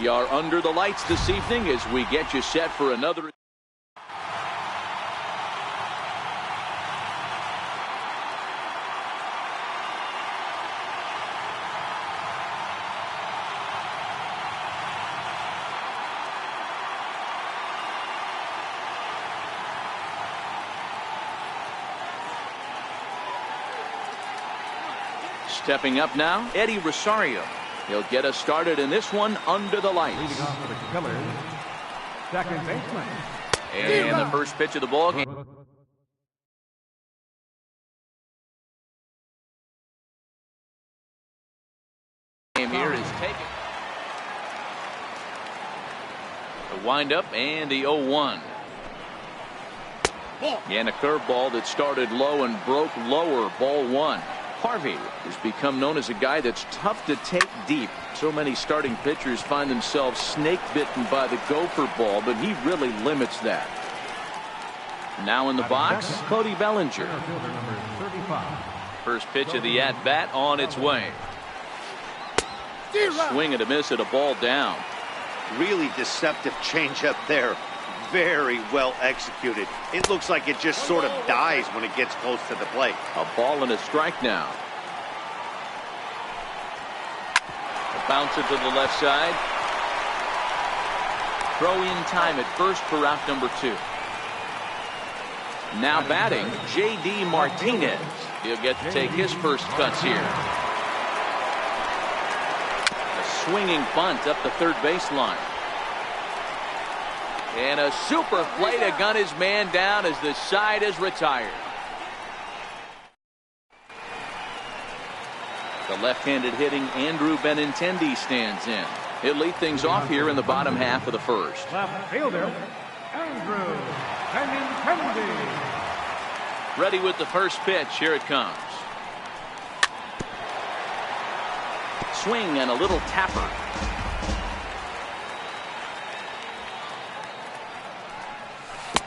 We are under the lights this evening as we get you set for another. Stepping up now, Eddie Rosario. He'll get us started in this one under the lights. Leading off for the Killers, second baseman. And the first pitch of the ball game. Here is taken. The windup and the 0-1. And a curveball that started low and broke lower. Ball one. Harvey has become known as a guy that's tough to take deep. So many starting pitchers find themselves snake bitten by the gopher ball, but he really limits that. Now in the box, Cody Bellinger. First pitch of the at-bat on its way. A swing and a miss at a ball down. Really deceptive changeup there. Very well executed. It looks like it just sort of dies when it gets close to the plate. A ball and a strike now. A bouncer to the left side. Throw in time at first for out number 2. Now batting, J.D. Martinez. He'll get to take his first cuts here. A swinging bunt up the third baseline. And a super play to gun his man down as the side is retired. The left-handed hitting Andrew Benintendi stands in. He'll lead things off here in the bottom half of the first. Left fielder, Andrew Benintendi. Ready with the first pitch. Here it comes. Swing and a little tapper.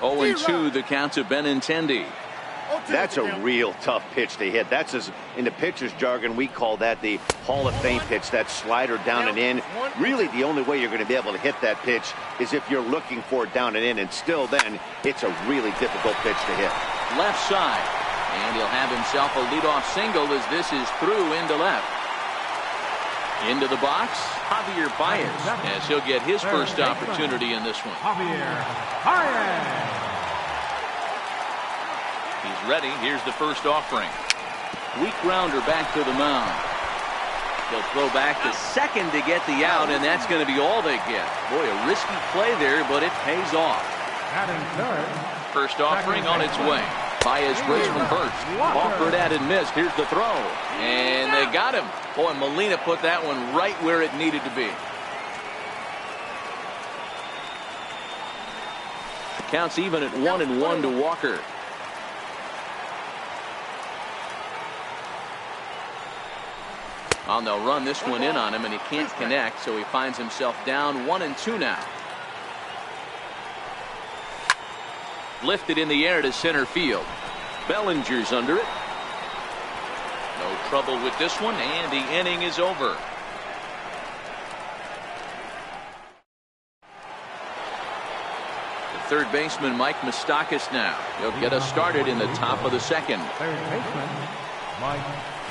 Oh, and 2 the count to Benintendi. That's a real tough pitch to hit. That's, as in the pitcher's jargon, we call that the Hall of Fame pitch. That slider down and in. Really, the only way you're going to be able to hit that pitch is if you're looking for it down and in. And still then, it's a really difficult pitch to hit. Left side. And he'll have himself a leadoff single as this is through into left. Into the box, Javier Baez, as he'll get his first opportunity in this one. Javier Baez. He's ready. Here's the first offering. Weak grounder back to the mound. He'll throw back to second to get the out, and that's going to be all they get. Boy, a risky play there, but it pays off. First offering on its way. Baez breaks from first. Offered at and missed. Here's the throw. And they got him. Boy, Molina put that one right where it needed to be. Counts even at 1-1 to Walker. And they'll run this one in on him, and he can't connect, so he finds himself down 1-2 now. Lifted in the air to center field. Bellinger's under it. No trouble with this one, and the inning is over. The third baseman, Mike Moustakas, now. He'll get us started in the top of the second. Third baseman, Mike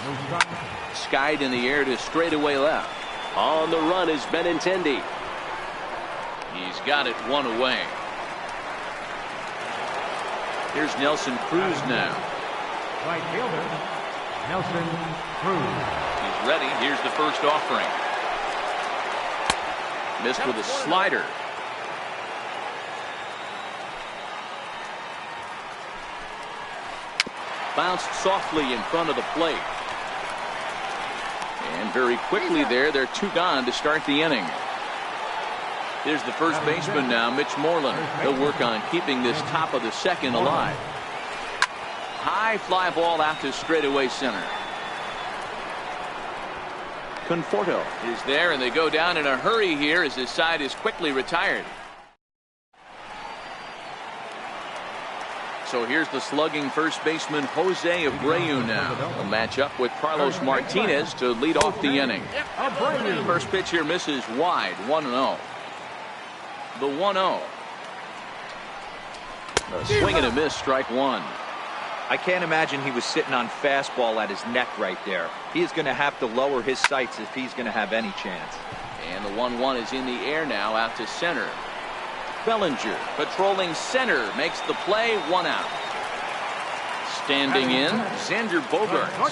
Moustakas. Skied in the air to straightaway left. On the run is Benintendi. He's got it one away. Here's Nelson Cruz now. Right fielder, Nelson Cruz. He's ready. Here's the first offering. Missed with a slider. Bounced softly in front of the plate. And very quickly there, they're 2 gone to start the inning. Here's the first baseman now, Mitch Moreland. He'll work on keeping this top of the second alive. High fly ball out to straightaway center. Conforto is there, and they go down in a hurry here as his side is quickly retired. So here's the slugging first baseman Jose Abreu now. A matchup with Carlos Martinez to lead off the inning. First pitch here misses wide, 1-0. The 1-0. A swing and a miss, strike one. I can't imagine he was sitting on fastball at his neck right there. He is going to have to lower his sights if he's going to have any chance. And the 1-1 is in the air now, out to center. Bellinger patrolling center makes the play, 1 out. Standing in, Xander Bogaerts.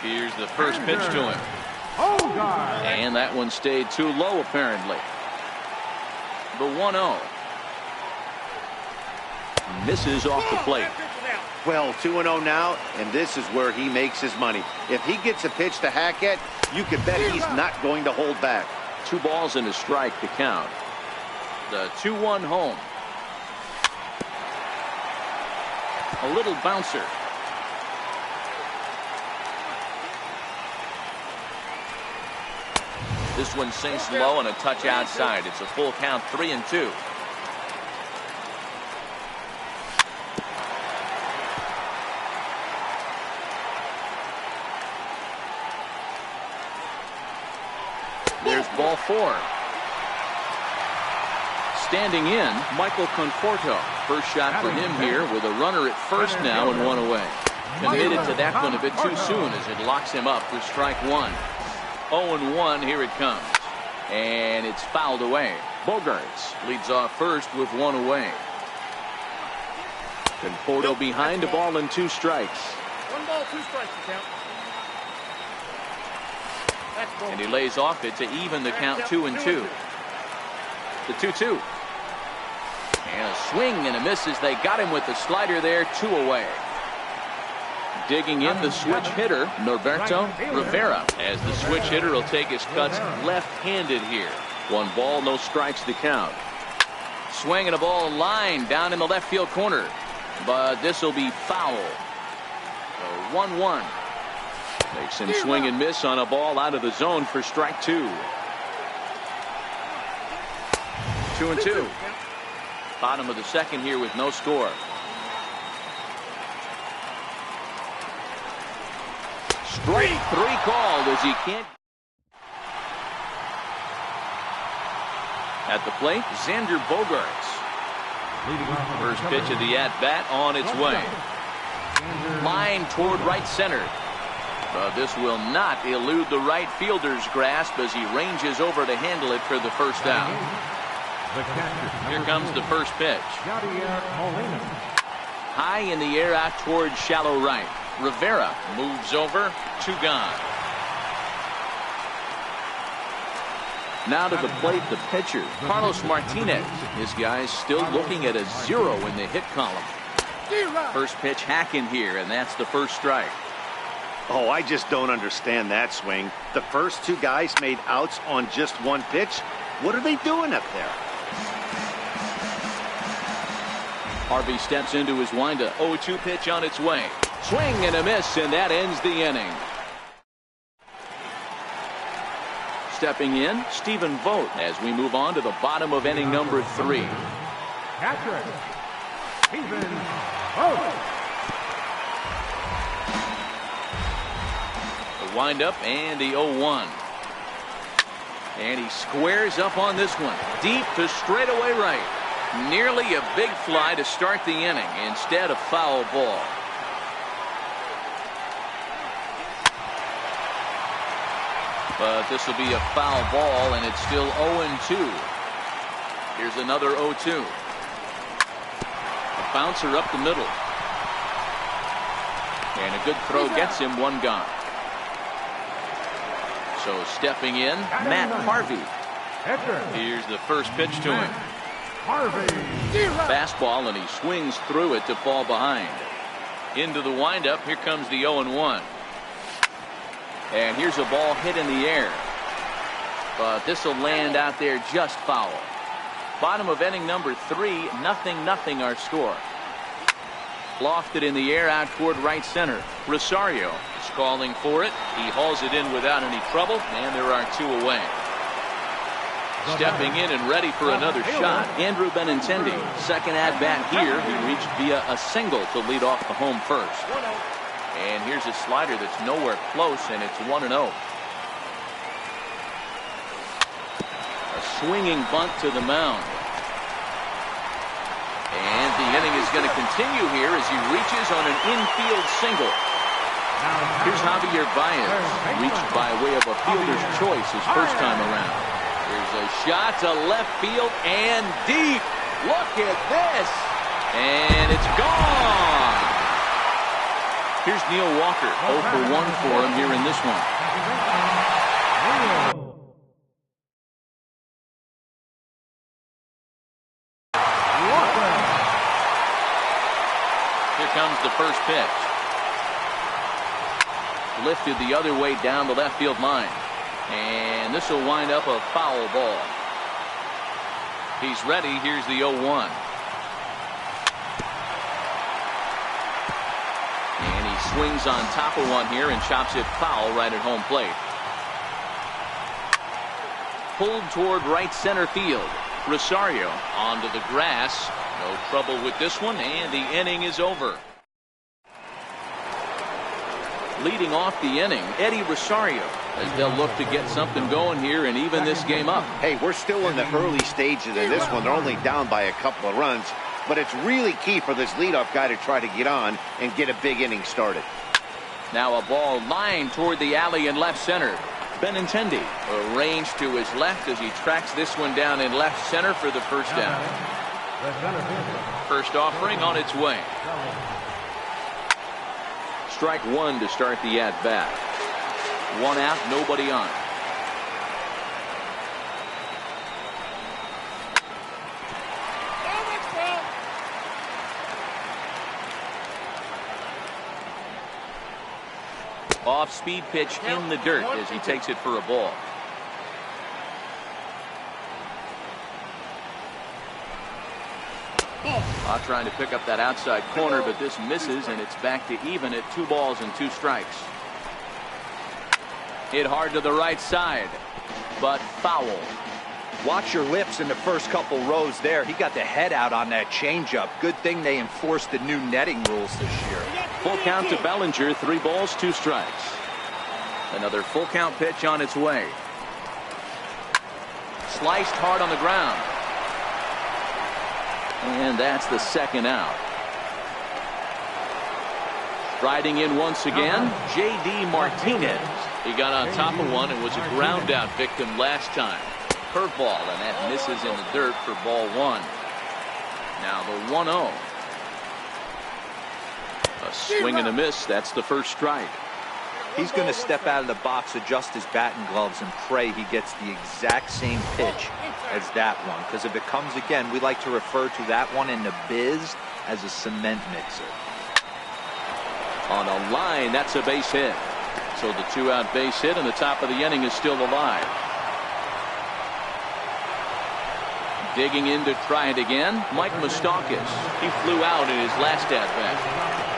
Here's the first pitch to him. And that one stayed too low apparently. The 1-0. Misses off the plate. Well, 2-0 now, and this is where he makes his money. If he gets a pitch to hack at, you can bet he's not going to hold back. 2 balls and a strike to count. The 2-1 home. A little bouncer. This one sinks low and a touch outside. It's a full count, 3-2. There's ball 4. Standing in, Michael Conforto. First shot for him here with a runner at first now and 1 away. Committed to that one a bit too soon as it locks him up for strike 1. 0-1, here it comes. And it's fouled away. Bogaerts leads off first with 1 away. Conforto behind, a ball and 2 strikes. 1 ball, 2 strikes to count. And he lays off it to even the count, 2-2. The 2-2. And a swing and a miss as they got him with the slider there, 2 away. Digging in the switch hitter, Norberto Rivera, as the switch hitter will take his cuts left-handed here. 1 ball, no strikes to count. Swing and a ball line down in the left field corner. But this will be foul. So 1-1. Makes him swing and miss on a ball out of the zone for strike 2. 2-2. Bottom of the second here with no score. Strike 3 called as he can't. At the plate, Xander Bogaerts. First pitch of the at-bat on its way. Line toward right center. This will not elude the right fielder's grasp as he ranges over to handle it for the first out. Here comes the first pitch. High in the air out toward shallow right. Rivera moves over, 2 gone. Now to the plate, the pitcher, Carlos Martinez. This guy's still looking at a 0 in the hit column. First pitch hacking here, and that's the first strike. Oh, I just don't understand that swing. The first 2 guys made outs on just 1 pitch. What are they doing up there? Harvey steps into his windup. 0-2 pitch on its way. Swing and a miss, and that ends the inning. Stepping in, Stephen Vogt as we move on to the bottom of inning number 3. Catcher, Stephen Vogt. The windup and the 0-1. And he squares up on this one. Deep to straightaway right. Nearly a big fly to start the inning. Instead, a foul ball. But this will be a foul ball, and it's still 0-2. Here's another 0-2. A bouncer up the middle. And a good throw gets him, 1 gone. So stepping in, Matt Harvey. Here's the first pitch to him. Fastball, and he swings through it to fall behind. Into the windup, here comes the 0-1. And here's a ball hit in the air. But this will land out there just foul. Bottom of inning number 3, 0-0 our score. Lofted in the air out toward right center. Rosario is calling for it. He hauls it in without any trouble, and there are 2 away. Stepping in and ready for another shot, Andrew Benintendi. Second at bat here. He reached via a single to lead off the home first. And here's a slider that's nowhere close, and it's 1-0. A swinging bunt to the mound. And the inning is going to continue here as he reaches on an infield single. Here's Javier Baez, reached by way of a fielder's choice his first time around. Here's a shot to left field and deep. Look at this. And it's gone. Here's Neil Walker, 0 for 1 for him here in this one. Here comes the first pitch. Lifted the other way down the left field line. And this will wind up a foul ball. He's ready. Here's the 0-1. And he swings on top of one here and chops it foul right at home plate. Pulled toward right center field. Rosario onto the grass. No trouble with this one, and the inning is over. Leading off the inning, Eddie Rosario, as they'll look to get something going here and even this game up. Hey, we're still in the early stages of this one. They're only down by a couple of runs, but it's really key for this leadoff guy to try to get on and get a big inning started. Now a ball lined toward the alley in left center. Benintendi arranged to his left as he tracks this one down in left center for the first down. First offering on its way. Strike one to start the at-bat. One out, nobody on. Off-speed pitch in the dirt as he takes it for a ball. Trying to pick up that outside corner, but this misses, and it's back to even at 2 balls and 2 strikes. Hit hard to the right side, but foul. Watch your lips in the first couple rows there. He got the head out on that changeup. Good thing they enforced the new netting rules this year. Full count to Bellinger, 3 balls, 2 strikes. Another full count pitch on its way. Sliced hard on the ground. And that's the second out. Striding in once again, J.D. Martinez. He got on top of one and was a ground out victim last time. Curveball, and that misses in the dirt for ball 1. Now the 1-0. A swing and a miss. That's the first strike. He's going to step out of the box, adjust his batting gloves, and pray he gets the exact same pitch as that one. Because if it comes again, we like to refer to that one in the biz as a cement mixer. On a line, that's a base hit. So the 2-out base hit, and the top of the inning is still alive. Digging in to try it again, Mike Moustakas. He flew out in his last at-bat.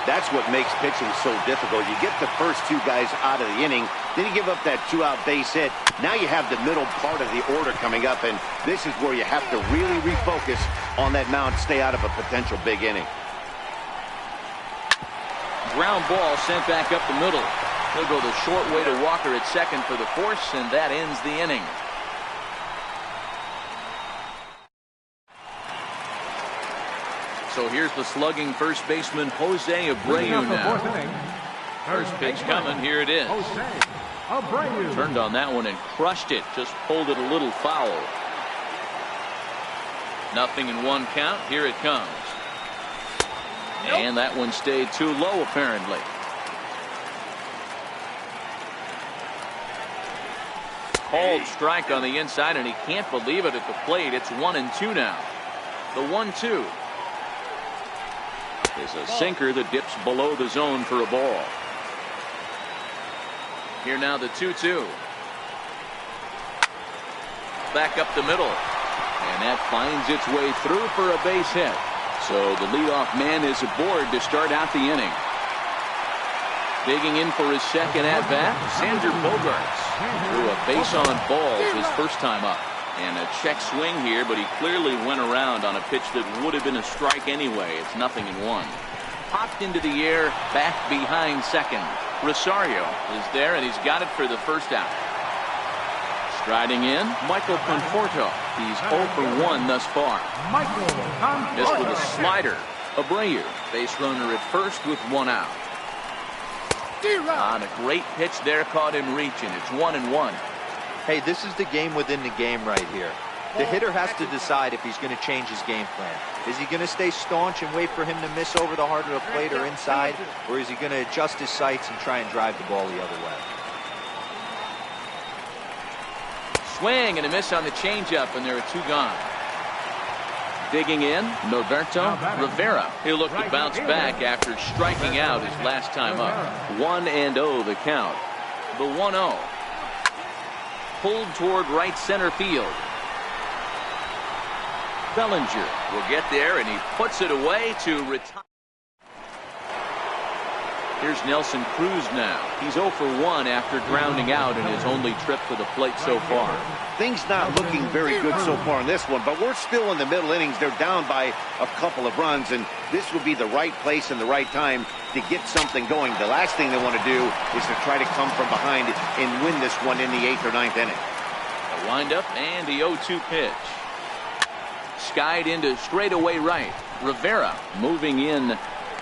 That's what makes pitching so difficult. You get the first 2 guys out of the inning, then you give up that 2-out base hit. Now you have the middle part of the order coming up, and this is where you have to really refocus on that mound, stay out of a potential big inning. Ground ball sent back up the middle. He'll go the short way to Walker at second for the force, and that ends the inning. So here's the slugging first baseman Jose Abreu now. First pitch coming. Here it is. Turned on that one and crushed it. Just pulled it a little foul. Nothing in 1 count. Here it comes. And that one stayed too low apparently. Called strike on the inside, and he can't believe it at the plate. It's 1-2 now. The 1-2. Is a sinker that dips below the zone for a ball. Here now the 2-2. Back up the middle. And that finds its way through for a base hit. So the leadoff man is aboard to start out the inning. Digging in for his second at-bat, Xander Bogaerts threw a base on balls his first time up. And a check swing here, but he clearly went around on a pitch that would have been a strike anyway. It's 0-1. Popped into the air, back behind second. Rosario is there, and he's got it for the first out. Striding in, Michael Conforto. He's 0 for 1 thus far. Missed with a slider. Abreu, base runner at first with 1 out. On a great pitch there, caught him reaching. It's 1-1. Hey, this is the game within the game right here. The hitter has to decide if he's going to change his game plan. Is he going to stay staunch and wait for him to miss over the heart of the plate or inside? Or is he going to adjust his sights and try and drive the ball the other way? Swing and a miss on the changeup, and there are 2 gone. Digging in, Norberto Rivera. He'll look to bounce back after striking out his last time up. 1-0 the count. The 1-0. Pulled toward right center field. Bellinger will get there, and he puts it away to retire. Here's Nelson Cruz now. He's 0 for 1 after grounding out in his only trip to the plate so far. Things not looking very good so far in this one, but we're still in the middle innings. They're down by a couple of runs, and this would be the right place and the right time to get something going. The last thing they want to do is to try to come from behind and win this one in the 8th or 9th inning. A windup and the 0-2 pitch. Skied into straightaway right. Rivera moving in.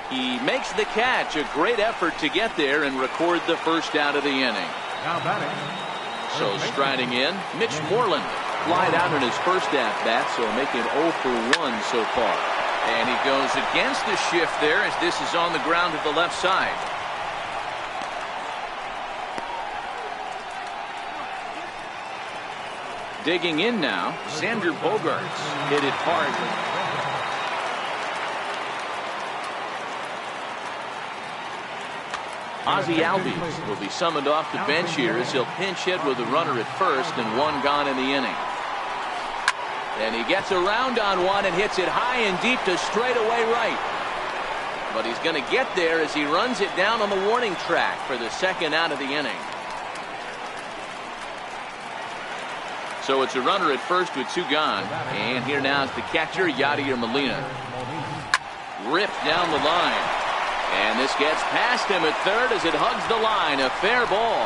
He makes the catch. A great effort to get there and record the first out of the inning. Now batting. So striding in, Mitch Moreland. Flied out in his first at-bat, so making 0 for 1 so far. And he goes against the shift there as this is on the ground to the left side. Digging in now, Xander Bogaerts hit it hard. Ozzie Albies will be summoned off the bench here as he'll pinch hit with a runner at first and 1 gone in the inning. And he gets around on one and hits it high and deep to straightaway right. But he's going to get there as he runs it down on the warning track for the second out of the inning. So it's a runner at first with 2 gone. And here now is the catcher, Yadier Molina. Ripped down the line. And this gets past him at third as it hugs the line. A fair ball.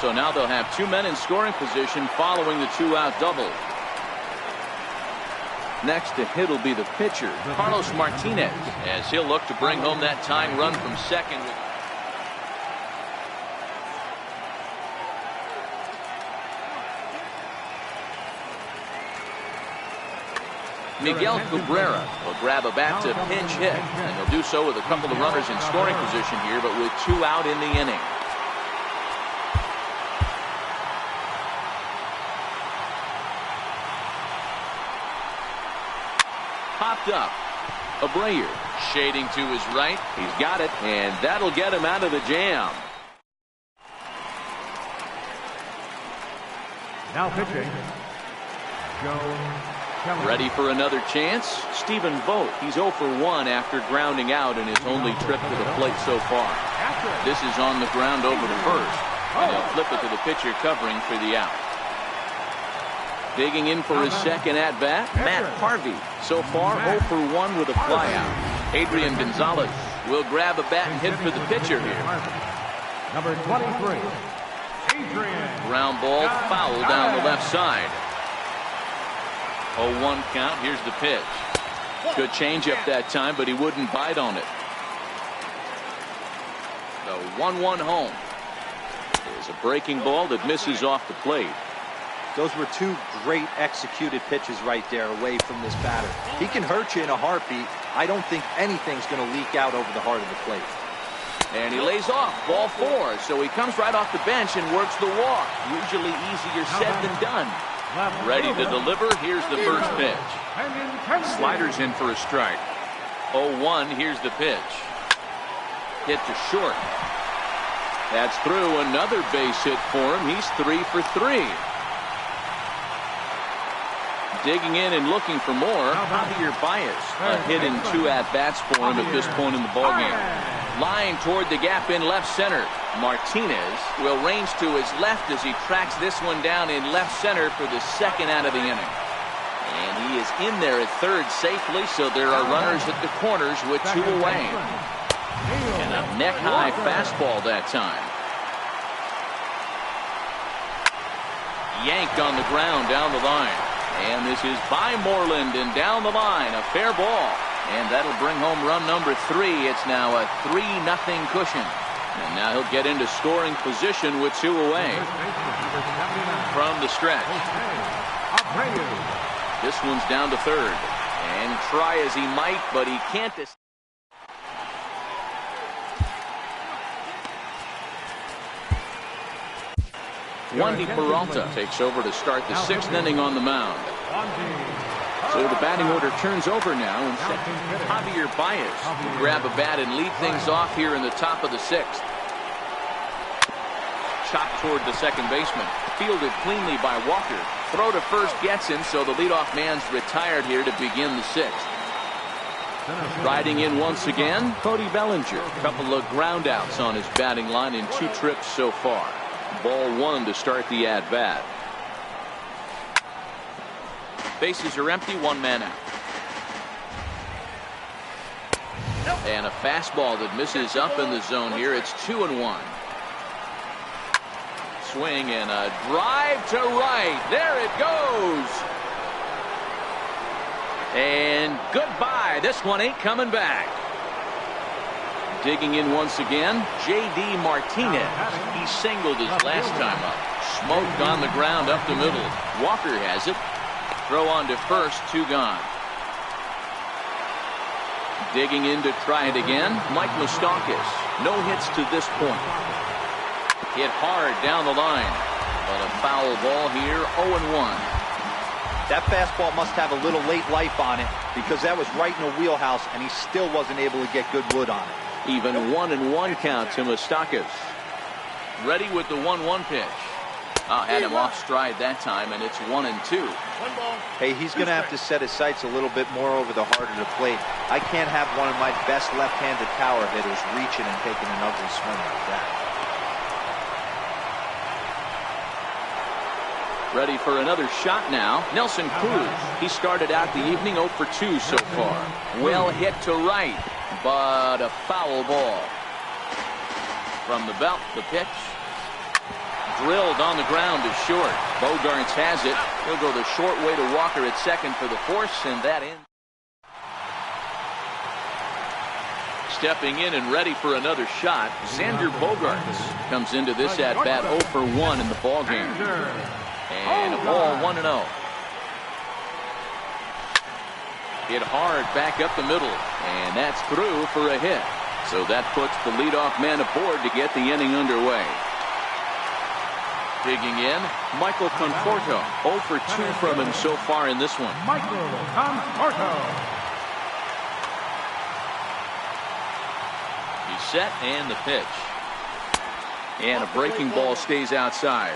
So now they'll have 2 men in scoring position following the 2-out double. Next to hit will be the pitcher, Carlos Martinez, as he'll look to bring home that tying run from second. Miguel Cabrera will grab a bat to pinch hit, and he'll do so with a couple of runners in scoring position here, but with 2 out in the inning. Popped up. Abreu shading to his right. He's got it, and that'll get him out of the jam. Now pitching, Joe. Ready for another chance? Stephen Vogt. He's 0 for 1 after grounding out in his only trip to the plate so far. This is on the ground over to first, and he'll flip it to the pitcher covering for the out. Digging in for his second at-bat, Matt Harvey. So far 0 for 1 with a flyout. Adrian Gonzalez will grab a bat and hit for the pitcher here. Number 23, Adrian. Ground ball foul down the left side. 0-1 count. Here's the pitch. Good changeup that time, but he wouldn't bite on it. The 1-1 home. There's a breaking ball that misses off the plate. Those were 2 great executed pitches right there away from this batter. He can hurt you in a heartbeat. I don't think anything's going to leak out over the heart of the plate. And he lays off ball 4, so he comes right off the bench and works the walk. Usually easier said than done. Ready to deliver. Here's the first pitch. Sliders in for a strike. 0-1. Here's the pitch. Hit to short. That's through. Another base hit for him. He's 3 for 3. Digging in and looking for more, Javier Baez. A hit in 2 at-bats for him at this point in the ballgame. Line toward the gap in left center. Martinez will range to his left as he tracks this one down in left center for the second out of the inning. And he is in there at third safely, so there are runners at the corners with 2 away. And a neck-high fastball that time. Yanked on the ground down the line. And this is by Moreland and down the line. A fair ball. And that'll bring home run number 3. It's now a 3-0 cushion. And now he'll get into scoring position with 2 away. From the stretch. This one's down to third. And try as he might, but he can't. Wandy Peralta takes over to start the 6th inning on the mound. So the batting order turns over now, and Javier Baez will grab a bat and lead things off here in the top of the 6th. Chop toward the second baseman. Fielded cleanly by Walker. Throw to first gets him, so the leadoff man's retired here to begin the 6th. Riding in once again, Cody Bellinger. A couple of ground outs on his batting line in 2 trips so far. Ball 1 to start the at-bat. Bases are empty, 1 man out. And a fastball that misses up in the zone here. It's 2-1. Swing and a drive to right. There it goes. And goodbye. This one ain't coming back. Digging in once again, J.D. Martinez. He singled his last time up. Smoked on the ground up the middle. Walker has it. Throw on to first, 2 gone. Digging in to try it again, Mike Moustakas. No hits to this point. Hit hard down the line. But a foul ball here, 0-1. That fastball must have a little late life on it, because that was right in the wheelhouse, and he still wasn't able to get good wood on it. Even 1-1 count to Moustakas. Ready with the 1-1 pitch. Had him off stride that time, and it's 1-2. Hey, he's going to have to set his sights a little bit more over the heart of the plate. I can't have one of my best left-handed power hitters reaching and taking an ugly swing like that. Ready for another shot now. Nelson Cruz. He started out the evening 0 for 2 so far. Well hit to right, but a foul ball. From the belt, the pitch. Drilled on the ground to short. Bogarts has it. He'll go the short way to Walker at second for the force, and that in. Stepping in and ready for another shot, Xander Bogarts comes into this at-bat 0 for 1 in the ballgame. And a ball 1-0. Hit hard back up the middle, and that's through for a hit. So that puts the leadoff man aboard to get the inning underway. Digging in, Michael Conforto. 0 for 2 from him so far in this one. Michael Conforto. He's set, and the pitch. And a breaking ball stays outside.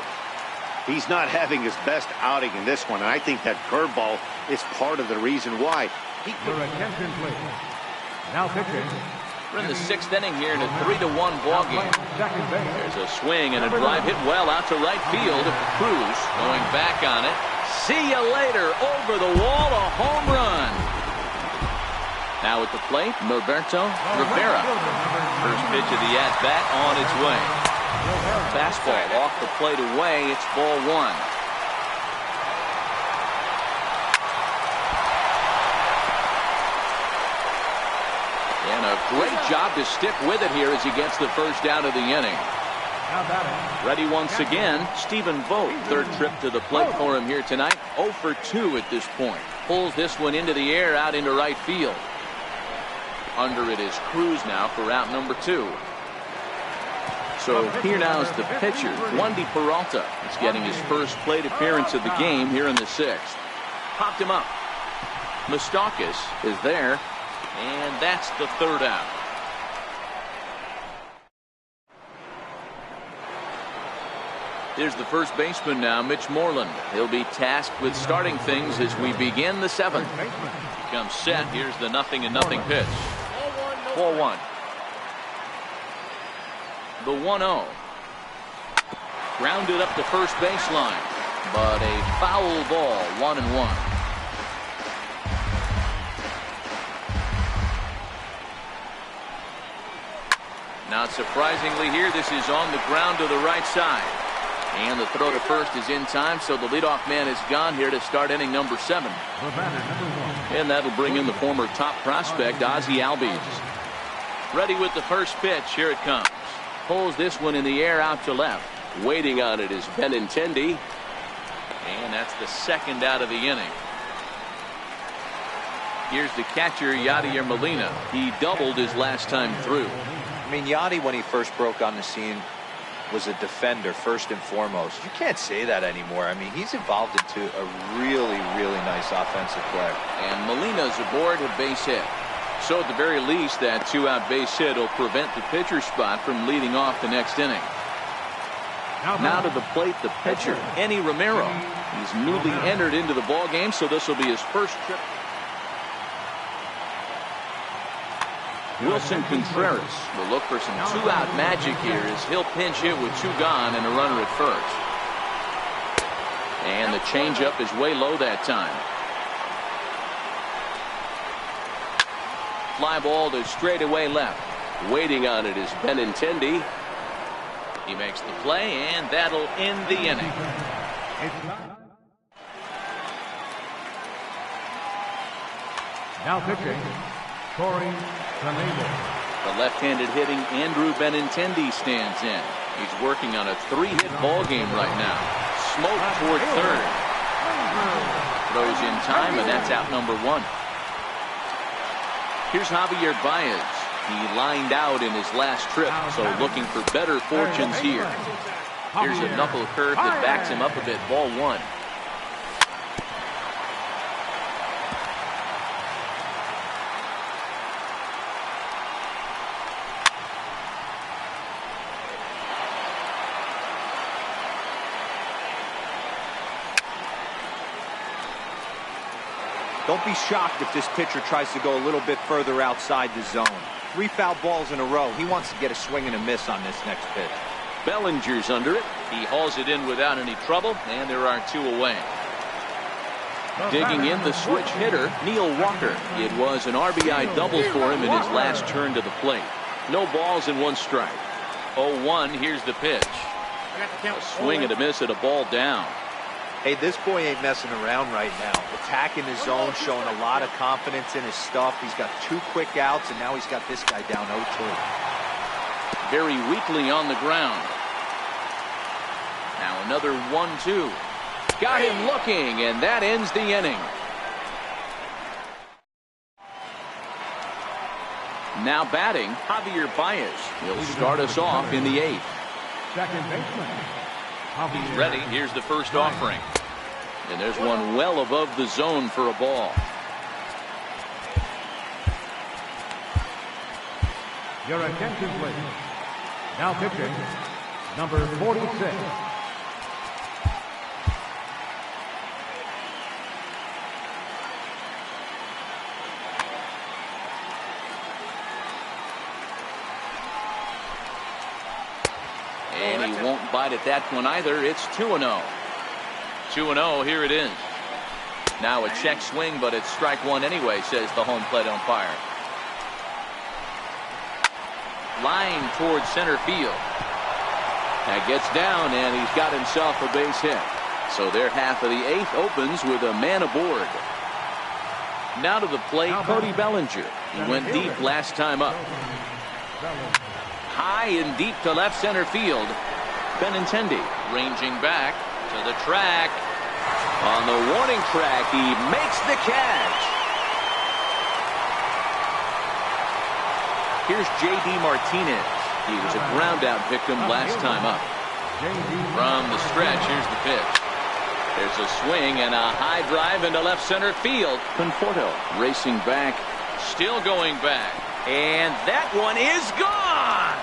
He's not having his best outing in this one, and I think that curveball is part of the reason why. Your attention, please. Now pitching. We're in the 6th inning here in a 3-1 ball game. There's a swing and a drive hit well out to right field. Cruz going back on it. See you later. Over the wall, a home run. Now at the plate, Norberto Rivera. First pitch of the at-bat on its way. Fastball off the plate away. It's ball 1. And a great job to stick with it here as he gets the first out of the inning. Ready once again, Stephen Vogt. Third trip to the plate for him here tonight. 0 for 2 at this point. Pulls this one into the air out into right field. Under it is Cruz now for out number 2. So here now is the pitcher, Wandy Peralta. He's getting his first plate appearance of the game here in the 6th. Popped him up. Moustakas is there. And that's the third out. Here's the first baseman now, Mitch Moreland. He'll be tasked with starting things as we begin the 7th. He comes set. Here's the 0-0 pitch. Ball 1. The 1-0. Grounded up to first baseline, but a foul ball, 1-1. Not surprisingly here, this is on the ground to the right side. And the throw to first is in time, so the leadoff man is gone here to start inning number 7. And that'll bring in the former top prospect, Ozzie Albies. Ready with the first pitch. Here it comes. Pulls this one in the air out to left. Waiting on it is Benintendi. And that's the second out of the inning. Here's the catcher, Yadier Molina. He doubled his last time through. I mean, Yadi, when he first broke on the scene, was a defender first and foremost. You can't say that anymore. I mean, he's evolved into a really, really nice offensive player. And Molina's aboard a base hit. So at the very least, that 2-out base hit will prevent the pitcher spot from leading off the next inning. Now to the plate, the pitcher, Enny Romero. He's newly entered into the ball game, so this will be his first trip. Wilson Contreras will look for some 2-out magic here as he'll pinch hit with 2 gone and a runner at first. And the changeup is way low that time. Fly ball to straightaway left. Waiting on it is Benintendi. He makes the play, and that'll end the inning. Now pitching, Corey Canelo. The left-handed hitting Andrew Benintendi stands in. He's working on a 3-hit ball game right now. Smoke toward third. Throws in time, and that's out number 1. Here's Javier Baez. He lined out in his last trip, so looking for better fortunes here. Here's a knuckle curve that backs him up a bit. Ball 1. Don't be shocked if this pitcher tries to go a little bit further outside the zone. 3 foul balls in a row. He wants to get a swing and a miss on this next pitch. Bellinger's under it. He hauls it in without any trouble, and there are 2 away. Digging in the switch hitter, Neil Walker. It was an RBI double for him in his last turn to the plate. No balls and 1 strike. 0-1, here's the pitch. A swing and a miss at a ball down. Hey, this boy ain't messing around right now. Attacking his zone, showing a lot of confidence in his stuff. He's got 2 quick outs, and now he's got this guy down 0-2. Very weakly on the ground. Now another 1-2. Got him looking, and that ends the inning. Now batting, Javier Baez. He'll start us off in the 8th. Second baseman. He's ready. Here's the first offering. And there's one well above the zone for a ball. Your attention, please. Now pitching, number 46. And he won't bite at that one either. It's 2-0. 2-0, here it is. Now a check swing, but it's strike 1 anyway, says the home plate umpire. Line towards center field. That gets down, and he's got himself a base hit. So their half of the 8th opens with a man aboard. Now to the plate, Cody Bellinger. He went deep last time up. High and deep to left center field. Benintendi ranging back to the track. On the warning track, he makes the catch. Here's J.D. Martinez. He was a ground-out victim last time up. From the stretch, here's the pitch. There's a swing and a high drive into left center field. Conforto racing back, still going back. And that one is gone!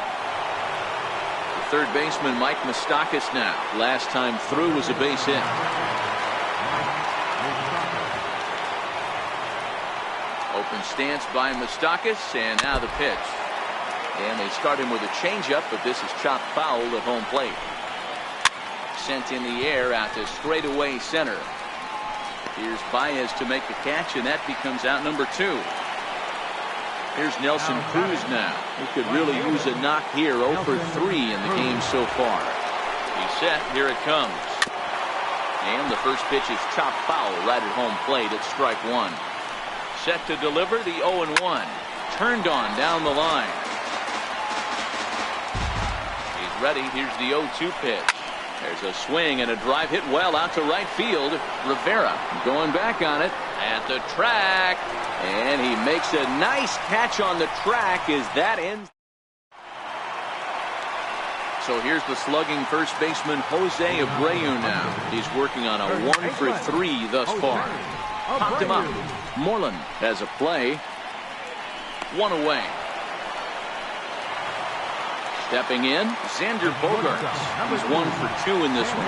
The third baseman, Mike Moustakas now. Last time through was a base hit. Open stance by Moustakas, and now the pitch. And they start him with a changeup, but this is chopped foul at home plate. Sent in the air out to straightaway center. Here's Baez to make the catch, and that becomes out number 2. Here's Nelson Cruz now. He could really use a knock here. 0 for 3 in the game so far. He's set. Here it comes. And the first pitch is chopped foul right at home plate at strike 1. Set to deliver the 0-1. Turned on down the line. He's ready. Here's the 0-2 pitch. There's a swing and a drive hit well out to right field. Rivera going back on it at the track. And he makes a nice catch on the track as that ends. So here's the slugging first baseman Jose Abreu now. He's working on a 1 for 3 thus far. Popped him up. Moreland has a play. 1 away. Stepping in, Xander Bogaerts. He's 1 for 2 in this one.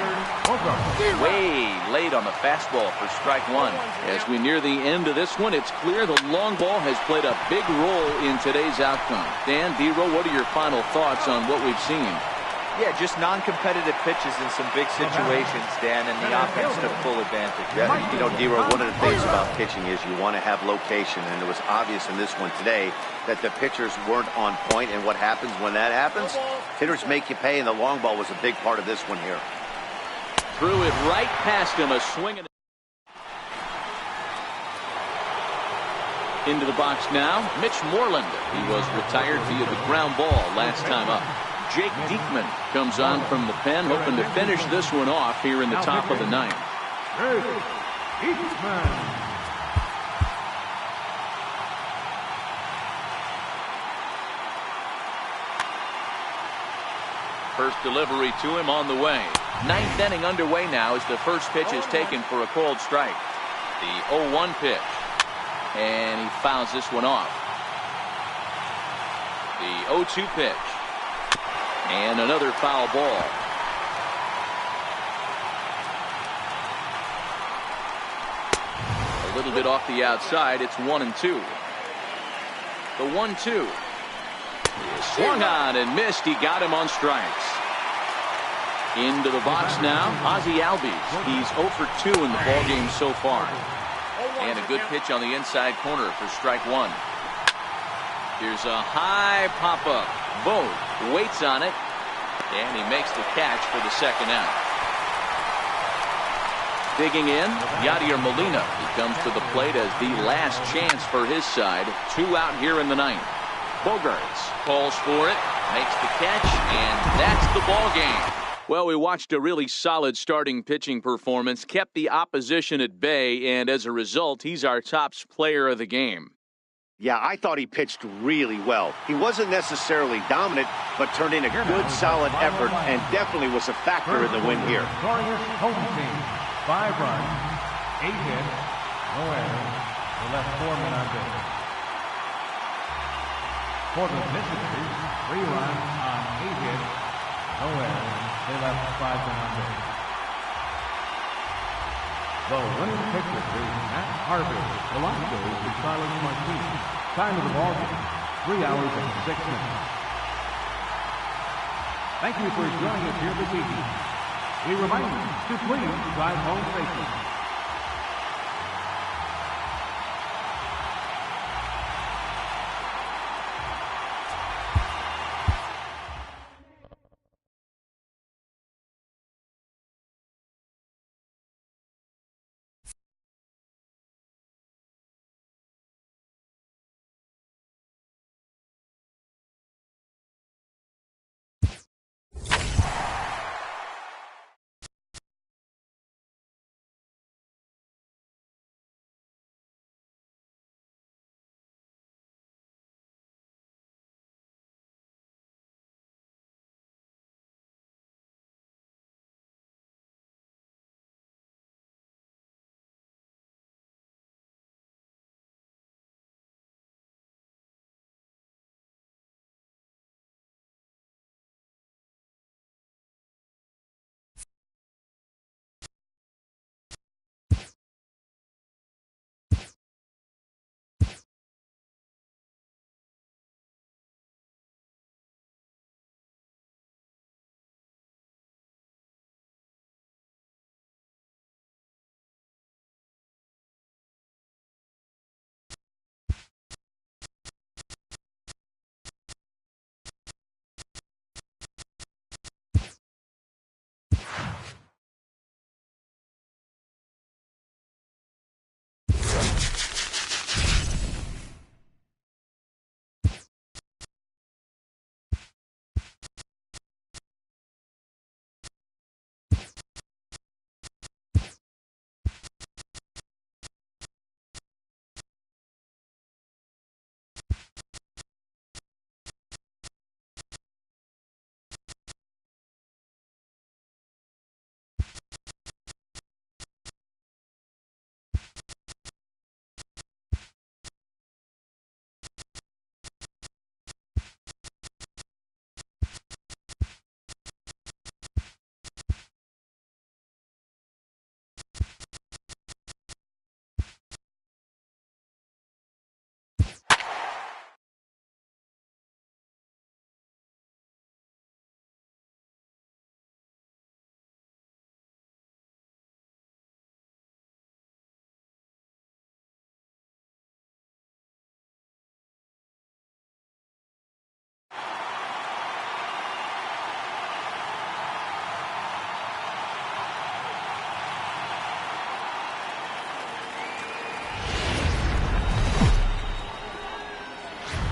Way late on the fastball for strike 1. As we near the end of this one, it's clear the long ball has played a big role in today's outcome. Dan, D-Row, what are your final thoughts on what we've seen? Yeah, just non-competitive pitches in some big situations, Dan, and the offense took full advantage. Yeah, you know, D-Row, one of the things about pitching is you want to have location, and it was obvious in this one today that the pitchers weren't on point, and what happens when that happens? Hitters make you pay, and the long ball was a big part of this one here. Threw it right past him, a swing. Into the box now, Mitch Moreland. He was retired via the ground ball last time up. Jake Diekman comes on from the pen, hoping to finish this one off here in the top of the 9th. First delivery to him on the way. 9th inning underway now as the first pitch is taken for a called strike. The 0-1 pitch. And he fouls this one off. The 0-2 pitch. And another foul ball. A little bit off the outside. It's 1-2. The 1-2. Swung on and missed. He got him on strikes. Into the box now, Ozzie Albies. He's 0 for 2 in the ballgame so far. And a good pitch on the inside corner for strike 1. Here's a high pop-up. Vogt waits on it, and he makes the catch for the second out. Digging in, Yadier Molina. He comes to the plate as the last chance for his side. 2 out here in the 9th. Bogaerts calls for it, makes the catch, and that's the ball game. Well, we watched a really solid starting pitching performance, kept the opposition at bay, and as a result, he's our top player of the game. Yeah, I thought he pitched really well. He wasn't necessarily dominant, but turned in a good, solid effort and definitely was a factor in the win here. Victorious home team. 5 runs, 8 hits, no errors. They left 4 men on base. For the visitors, 3 runs on 8 hits, no errors. They left 5 men on base. The winning pitcher is Matt Harvey. The line goes to Carlos Martinez. Time of the ball game, 3 hours and 6 minutes. Thank you for joining us here this evening. We remind you to please drive home safely.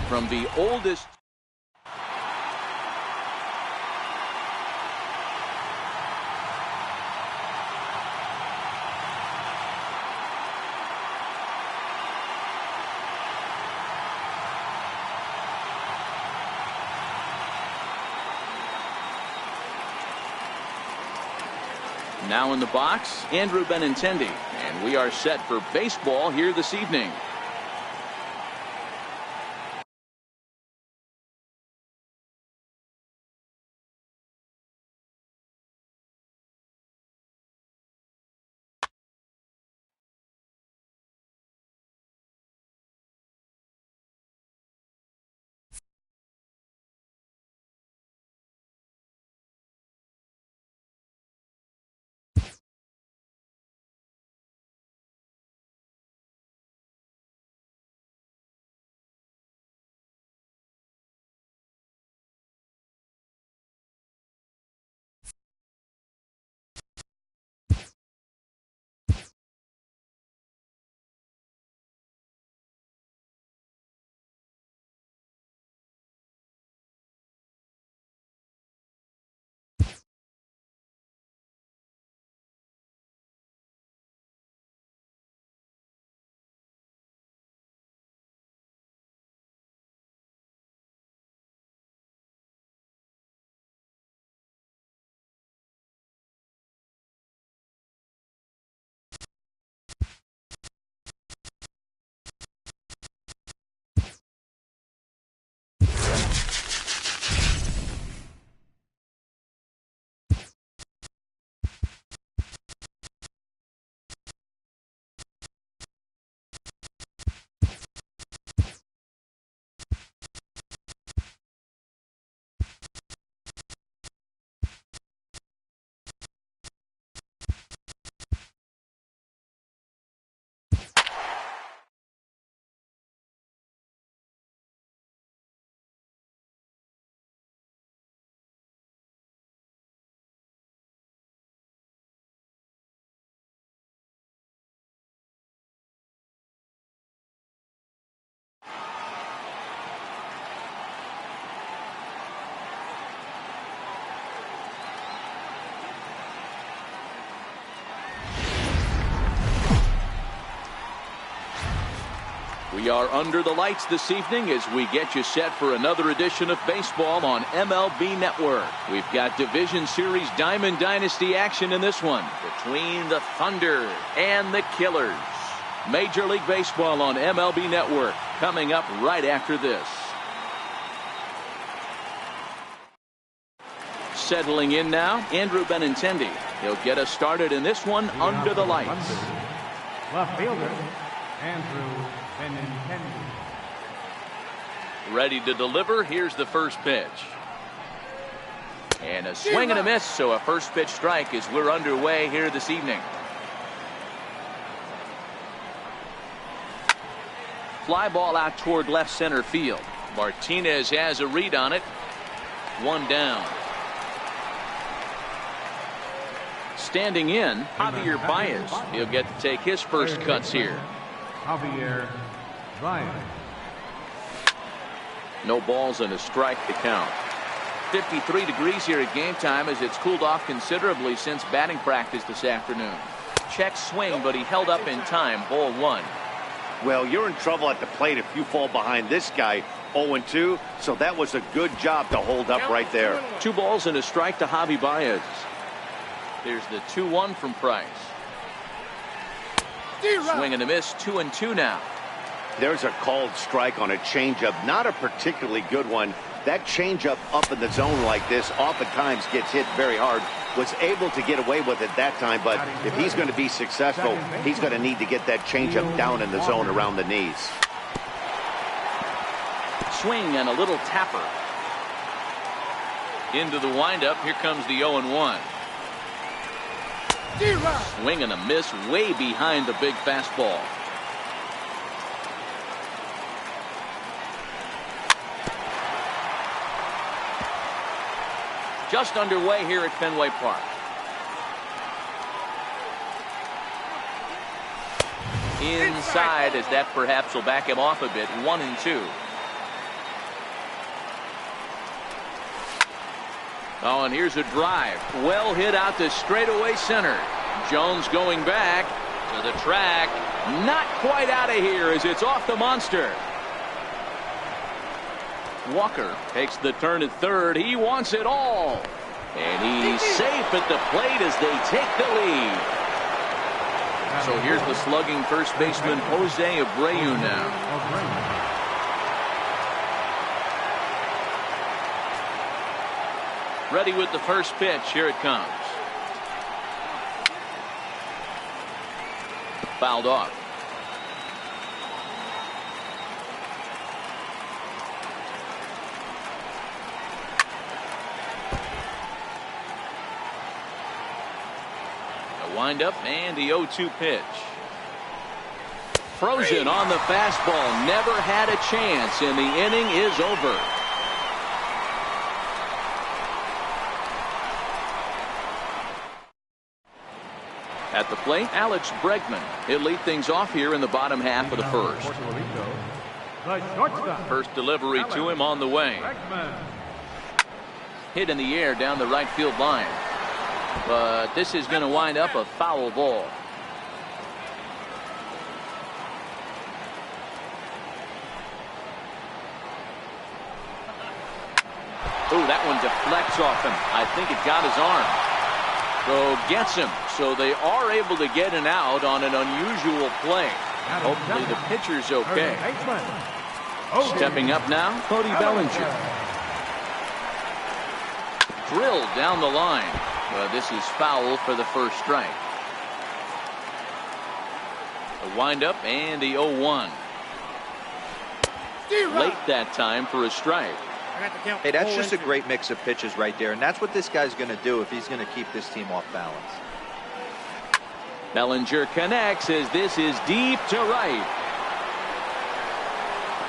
from the oldest. Now in the box, Andrew Benintendi, and we are set for baseball here this evening. We are under the lights this evening as we get you set for another edition of baseball on MLB Network. We've got Division Series Diamond Dynasty action in this one between the Thunder and the Killers. Major League Baseball on MLB Network coming up right after this. Settling in now, Andrew Benintendi. He'll get us started in this one under the lights. Left fielder, Andrew Benintendi. Ready to deliver. Here's the first pitch. And a swing and a miss, so a first pitch strike as we're underway here this evening. Fly ball out toward left center field. Martinez has a read on it. One down. Standing in, Javier Baez. He'll get to take his first cuts here. Javier Baez. No balls and a strike to count. 53 degrees here at game time as it's cooled off considerably since batting practice this afternoon. Check swing, but he held up in time. Ball one. Well, you're in trouble at the plate if you fall behind this guy 0-2, so that was a good job to hold up right there. 2 balls and a strike to Javi Baez. There's the 2-1 from Price. Swing and a miss, 2-2 now. There's a called strike on a changeup, not a particularly good one. That changeup up in the zone like this oftentimes gets hit very hard. Was able to get away with it that time, but if he's going to be successful, he's going to need to get that changeup down in the zone around the knees. Swing and a little tapper. Into the windup, here comes the 0-1. Swing and a miss way behind the big fastball. Just underway here at Fenway Park. Inside, as that perhaps will back him off a bit. 1-2. Oh, and here's a drive. Well hit out to straightaway center. Jones going back to the track. Not quite out of here as it's off the monster. Walker takes the turn at third. He wants it all. And he's safe at the plate as they take the lead. So here's the slugging first baseman Jose Abreu now. Ready with the first pitch. Here it comes. Fouled off. A windup and the 0-2 pitch. Frozen on the fastball. Never had a chance, and the inning is over. At the plate, Alex Bregman. He'll lead things off here in the bottom half of the first. First delivery to him on the way. Hit in the air down the right field line. But this is going to wind up a foul ball. Ooh, that one deflects off him. I think it got his arm. So gets him. So they are able to get an out on an unusual play. Hopefully the pitcher's okay. Stepping up now, Cody Bellinger. Drilled down the line. But this is foul for the first strike. A windup and the 0-1. Late that time for a strike. Hey, that's just a great mix of pitches right there, and that's what this guy's going to do if he's going to keep this team off balance. Bellinger connects as this is deep to right.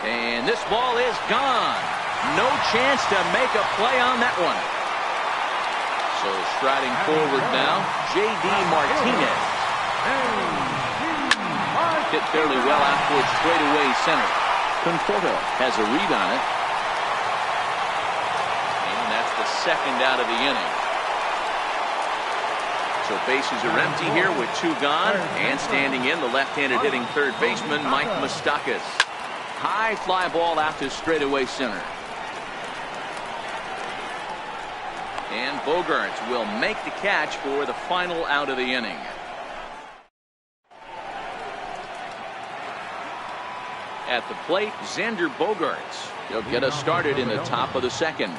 And this ball is gone. No chance to make a play on that one. So striding forward now, J.D. Martinez. Hit fairly well out towards straightaway center. Conforto has a read on it. Second out of the inning. So bases are empty here with two gone, and standing in the left-handed hitting third baseman Mike Moustakas. High fly ball out to straightaway center. And Bogaerts will make the catch for the final out of the inning. At the plate, Xander Bogaerts. He'll get us started in the top of the second.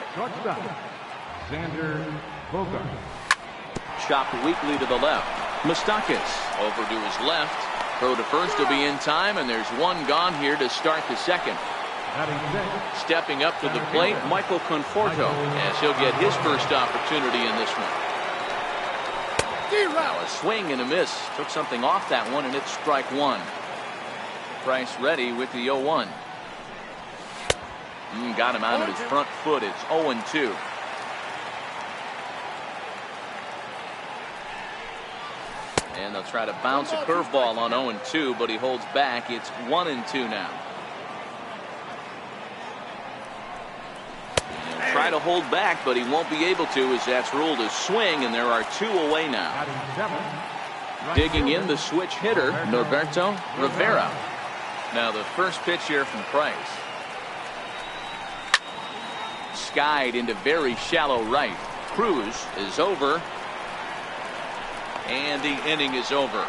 Xander Bogaerts. Chopped weakly to the left. Moustakas over to his left. Throw to first will be in time, and there's one gone here to start the second. Stepping up to the plate, Michael Conforto, as he'll get his first opportunity in this one. Now a swing and a miss. Took something off that one, and it's strike one. Price ready with the 0-1. Got him out of his front foot. It's 0-2. And they'll try to bounce a curveball on 0-2, but he holds back. It's 1-2 now. And he'll try to hold back, but he won't be able to, as that's ruled a swing, and there are two away now. Digging in the switch hitter, Norberto Rivera. Now the first pitch here from Price. Skied into very shallow right. Cruz is over. And the inning is over.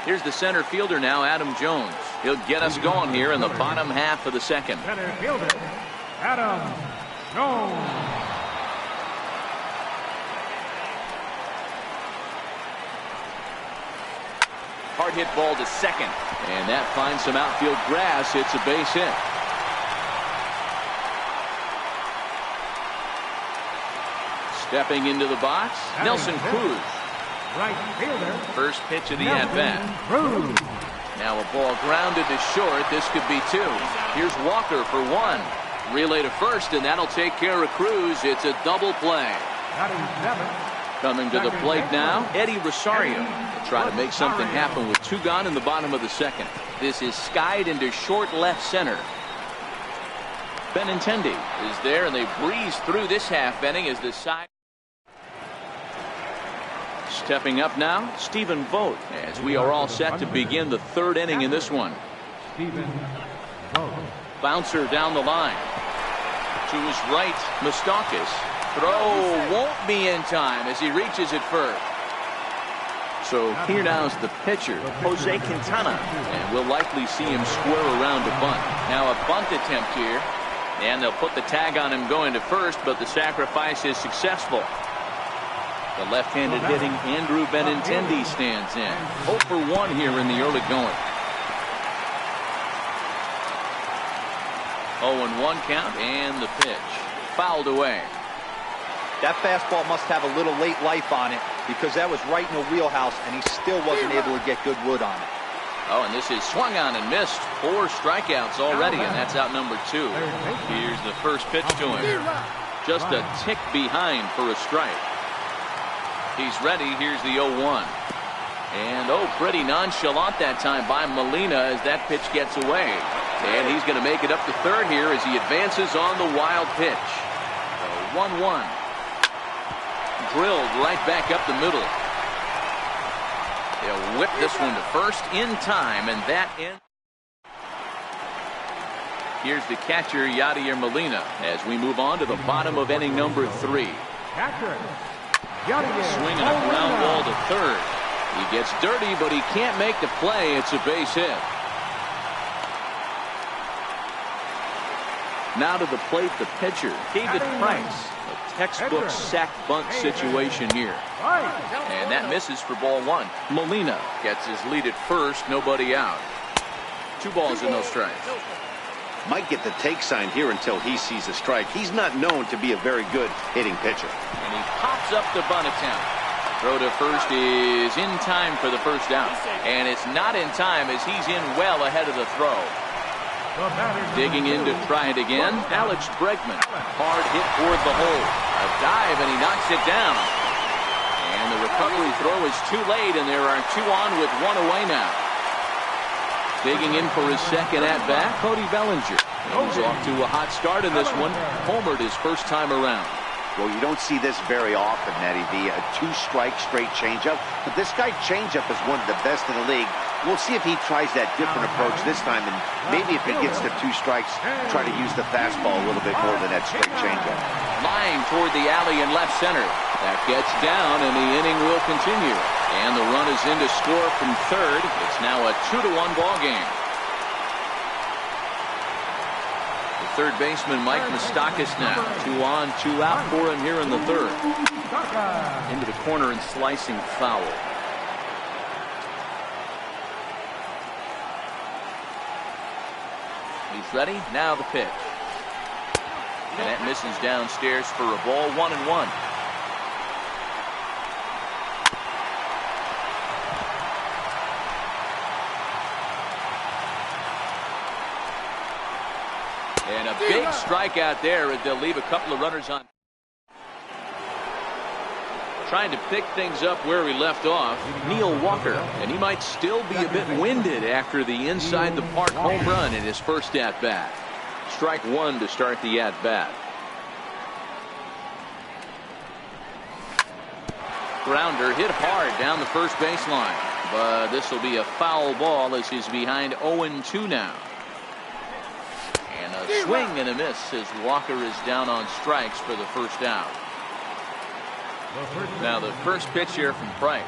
Here's the center fielder now, Adam Jones. He'll get us going here in the bottom half of the second. Center fielder, Adam Jones. Hard hit ball to second. And that finds some outfield grass. It's a base hit. Stepping into the box, Nelson Cruz. Right fielder. First pitch of the at-bat. Now a ball grounded to short. This could be two. Here's Walker for one. Relay to first, and that'll take care of Cruz. It's a double play. Coming to the plate now, Eddie Rosario. Will try to make something happen with two gone in the bottom of the second. This is skied into short left center. Benintendi is there, and they breeze through this half inning as the side. Stepping up now, Stephen Vogt, as we are all set to begin the third inning in this one. Stephen Vogt. Bouncer down the line. To his right, Moustakas. Throw won't be in time as he reaches it first. So here now is the pitcher, Jose Quintana, and we'll likely see him square around a bunt. Now a bunt attempt here, and they'll put the tag on him going to first, but the sacrifice is successful. The left-handed hitting Andrew Benintendi stands in. 0 for 1 here in the early going. 0-1 count, and the pitch fouled away. That fastball must have a little late life on it because that was right in the wheelhouse, and he still wasn't able to get good wood on it. Oh, and this is swung on and missed. 4 strikeouts already, and that's out number 2. Here's the first pitch to him. Just a tick behind for a strike. He's ready. Here's the 0-1. And, pretty nonchalant that time by Molina as that pitch gets away. And he's going to make it up to third here as he advances on the wild pitch. 1-1. Drilled right back up the middle. They'll whip this one to first in time, and that ends. Here's the catcher, Yadier Molina, as we move on to the bottom of inning number 3. Catcher. Swinging a ground ball to third. He gets dirty, but he can't make the play. It's a base hit. Now to the plate, the pitcher, David Price. A textbook sack bunt situation here. And that misses for ball 1. Molina gets his lead at first, nobody out. 2 balls and no strikes. Might get the take sign here until he sees a strike. He's not known to be a very good hitting pitcher. And he pops up the bunt attempt. Throw to first is in time for the first out. And it's not in time as he's in well ahead of the throw. Digging in to try it again, Alex Bregman. Hard hit toward the hole. A dive, and he knocks it down. And the recovery throw is too late, and there are 2 on with 1 away now. Digging in for his second at-bat, Cody Bellinger. He's off to a hot start in this one. Homered his first time around. Well, you don't see this very often, Matty V. A 2-strike straight changeup. But this guy's changeup is one of the best in the league. We'll see if he tries that different approach this time. And maybe if it gets to 2 strikes, try to use the fastball a little bit more than that straight changeup. Line toward the alley in left center. That gets down, and the inning will continue. And the run is in to score from third. It's now a 2-1 ball game. The third baseman, Mike Moustakas, now 2 on, 2 out for him here in the third. Into the corner and slicing foul. He's ready. Now the pitch. And that misses downstairs for a ball. 1-1. And a big strikeout there as they'll leave a couple of runners on. Trying to pick things up where he left off, Neil Walker, and he might still be a bit winded after the inside the park home run in his first at-bat. Strike 1 to start the at-bat. Grounder hit hard down the first baseline, but this will be a foul ball as he's behind 0-2 now. And a swing and a miss as Walker is down on strikes for the first out. Now the first pitch here from Price.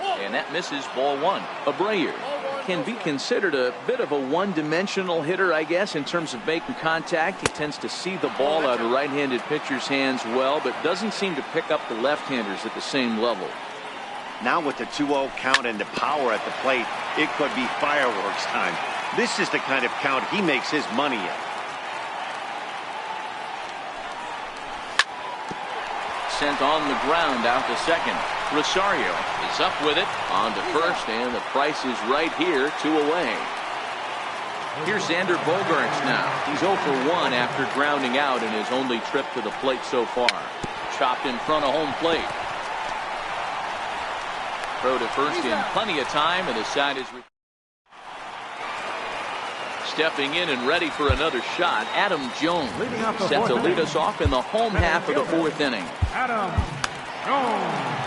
And that misses ball 1. Abreu can be considered a bit of a one-dimensional hitter, I guess, in terms of making contact. He tends to see the ball out of right-handed pitchers' hands well, but doesn't seem to pick up the left-handers at the same level. Now with the 2-0 count and the power at the plate, it could be fireworks time. This is the kind of count he makes his money in. Sent on the ground out to second. Rosario is up with it on to first, and the Price is right here, 2 away. Here's Xander Bogaerts now. He's 0 for 1 after grounding out in his only trip to the plate so far. Chopped in front of home plate. Throw to first in plenty of time, and the side is stepping in and ready for another shot. Adam Jones Leading off the set fourth to lead inning. us off in the home half of the fourth inning. Adam Jones.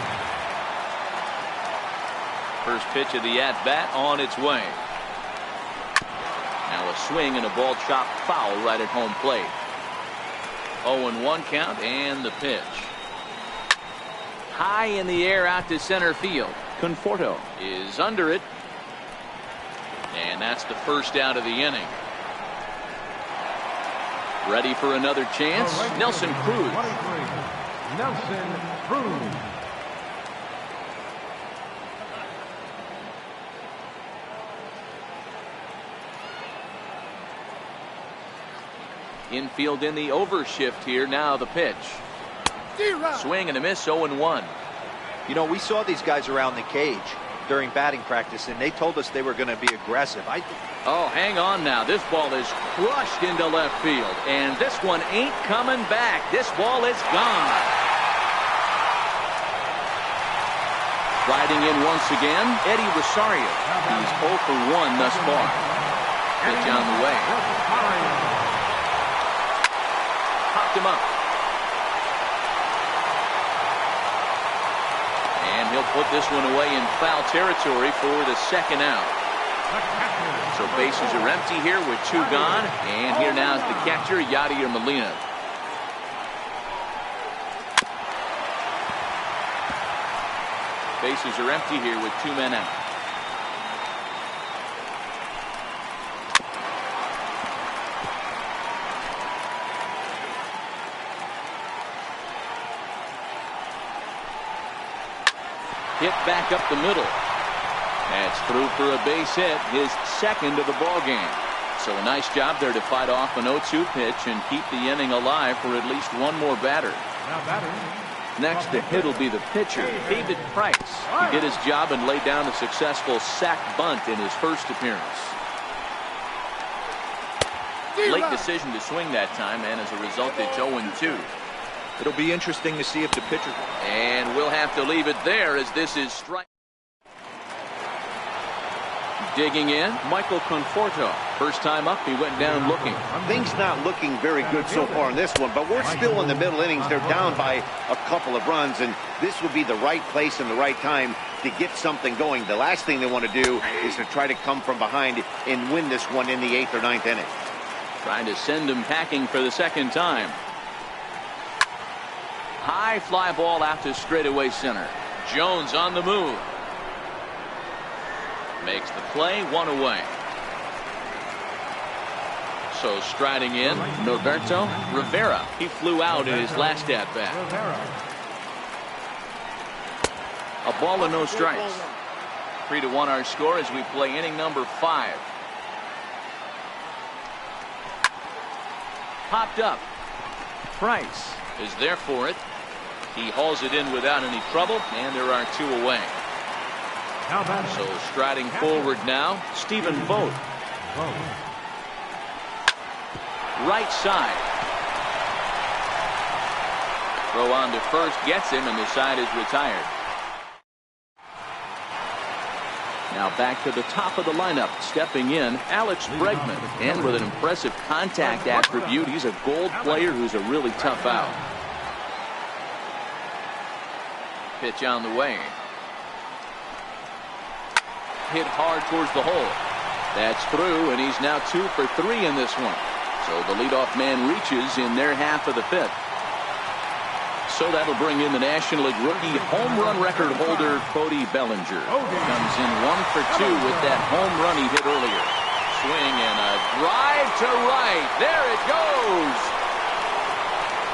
First pitch of the at-bat on its way. Now a swing and a ball chopped foul right at home plate. 0-1 count and the pitch. High in the air out to center field. Conforto is under it. And that's the first out of the inning. Ready for another chance. Nelson Cruz. 23. Nelson Cruz. Infield in the overshift here. Now the pitch. Swing and a miss. 0-1. You know, we saw these guys around the cage during batting practice, and they told us they were going to be aggressive. Oh, hang on now. This ball is crushed into left field, and this one ain't coming back. This ball is gone. Riding in once again, Eddie Rosario. He's 0 for 1 thus far. Pitch on the way. Popped him up. And he'll put this one away in foul territory for the second out. So bases are empty here with 2 gone. And here now is the catcher, Yadier Molina. Bases are empty here with 2 men out. Hit back up the middle. That's through for a base hit, his second of the ball game. So a nice job there to fight off an 0-2 pitch and keep the inning alive for at least one more batter. Now batter. Next to hit will be the pitcher, David Price. He did his job and laid down a successful sac bunt in his first appearance. Late decision to swing that time, and as a result, it's 0-2. It'll be interesting to see if the pitcher... And we'll have to leave it there as this is strike. Digging in, Michael Conforto. First time up, he went down looking. Things not looking very good so far in this one, but we're still in the middle innings. They're down by a couple of runs, and this would be the right place and the right time to get something going. The last thing they want to do is to try to come from behind and win this one in the 8th or 9th inning. Trying to send him packing for the second time. High fly ball out to straightaway center. Jones on the move. Makes the play, 1 away. So striding in, Norberto Rivera. He flew out in his last at-bat. A ball and no strikes. 3-1 our score as we play inning number 5. Popped up. Price is there for it. He hauls it in without any trouble, and there are 2 away. So striding forward now, Stephen Vogt. Right side. Throw on to first, gets him, and the side is retired. Now back to the top of the lineup, stepping in, Alex Bregman. And with an impressive contact attribute, he's a gold player who's a really tough out. Pitch on the way. Hit hard towards the hole. That's through, and he's now 2 for 3 in this one. So the leadoff man reaches in their half of the 5th. So that'll bring in the National League rookie home run record holder, Cody Bellinger. Comes in 1 for 2 with that home run he hit earlier. Swing and a drive to right. There it goes.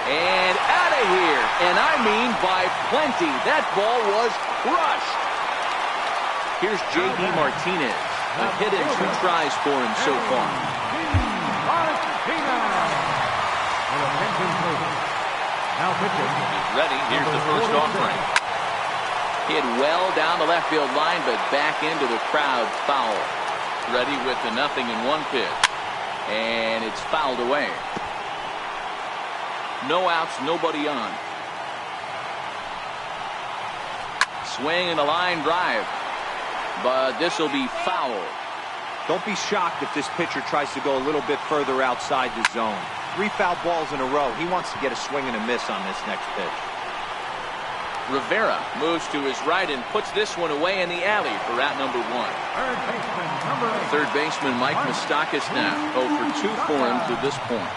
And out of here. And I mean by plenty. That ball was crushed. Here's J.D. Martinez. A hit in 2 tries for him so far. Now pitching. He's ready. Here's the first offering. Hit well down the left field line, but back into the crowd, foul. Ready with the 0-1 pitch. And it's fouled away. No outs, nobody on. Swing and a line drive. But this will be foul. Don't be shocked if this pitcher tries to go a little bit further outside the zone. 3 foul balls in a row. He wants to get a swing and a miss on this next pitch. Rivera moves to his right and puts this one away in the alley for out number 1. Third baseman Mike Moustakas now 0 for 2 for him to this point.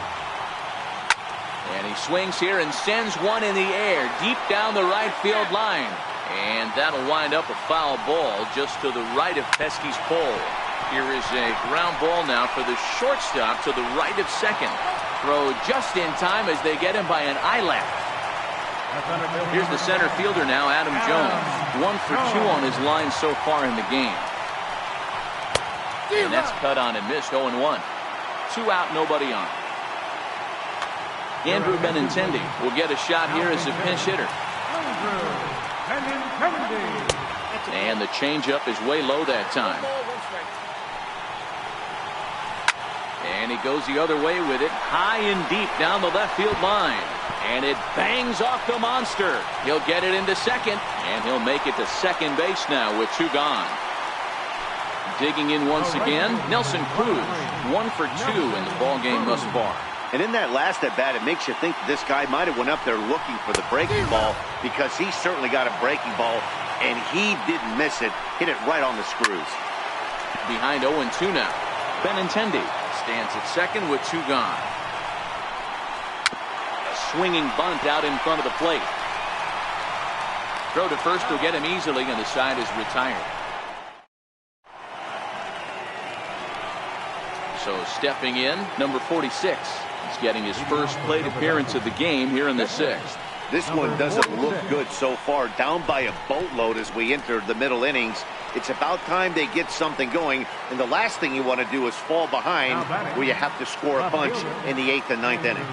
And he swings here and sends one in the air deep down the right field line. And that'll wind up a foul ball just to the right of Pesky's pole. Here is a ground ball now for the shortstop to the right of second. Throw just in time as they get him by an eyelash. Here's the center fielder now, Adam Jones. 1 for 2 on his line so far in the game. And that's cut on and missed. 0-1. 2 out, nobody on. Andrew Benintendi will get a shot here as a pinch hitter. And the changeup is way low that time. And he goes the other way with it, high and deep down the left field line. And it bangs off the monster. He'll get it into second, and he'll make it to second base now with 2 gone. Digging in once again, Nelson Cruz, 1 for 2 in the ball game thus far. And in that last at bat, it makes you think this guy might have went up there looking for the breaking ball, because he certainly got a breaking ball, and he didn't miss it. Hit it right on the screws. Behind 0-2 now. Benintendi stands at second with 2 gone. A swinging bunt out in front of the plate. Throw to first will get him easily, and the side is retired. So stepping in, number 46. He's getting his first plate appearance of the game here in the 6th. This one doesn't look good so far. Down by a boatload as we enter the middle innings. It's about time they get something going, and the last thing you want to do is fall behind where you have to score a bunch in the 8th and 9th inning.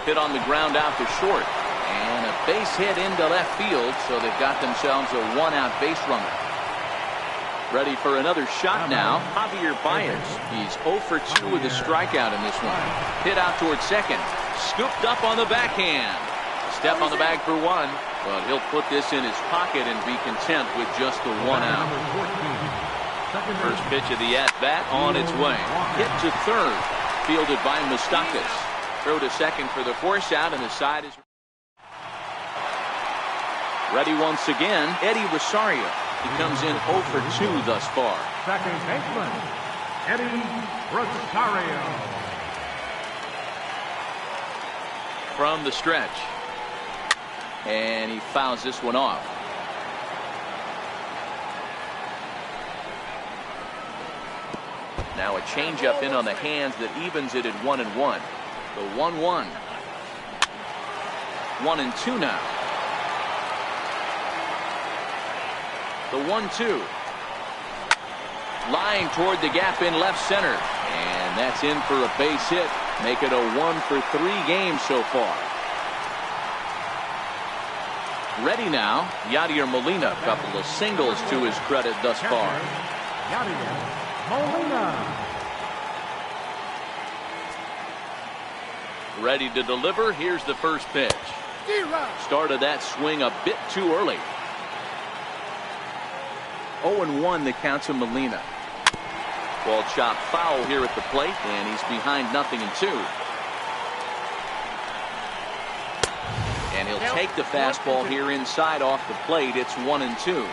Hit on the ground out to short, and a base hit into left field, so they've got themselves a 1-out base runner. Ready for another shot now, Javier Baez. He's 0 for 2 with a strikeout in this one. Hit out towards second. Scooped up on the backhand. Step on the bag for 1, but he'll put this in his pocket and be content with just the 1 out. First pitch of the at-bat on its way. Hit to third. Fielded by Moustakas. Throw to second for the force out, and the side is ready once again. Eddie Rosario. He comes in 0 for 2 thus far. Second baseman, Eddie Rosario. From the stretch. And he fouls this one off. Now a changeup in on the hands that evens it at 1-1. The 1-1. 1-2 now. The 1-2. Lying toward the gap in left center. And that's in for a base hit. Make it a 1 for 3 games so far. Ready now, Yadier Molina. A couple of singles to his credit thus far. Yadier Molina. Ready to deliver. Here's the first pitch. Started that swing a bit too early. 0-1 the count to Molina. Ball chopped foul here at the plate, and he's behind 0-2. And he'll take the fastball here inside off the plate. It's 1-2.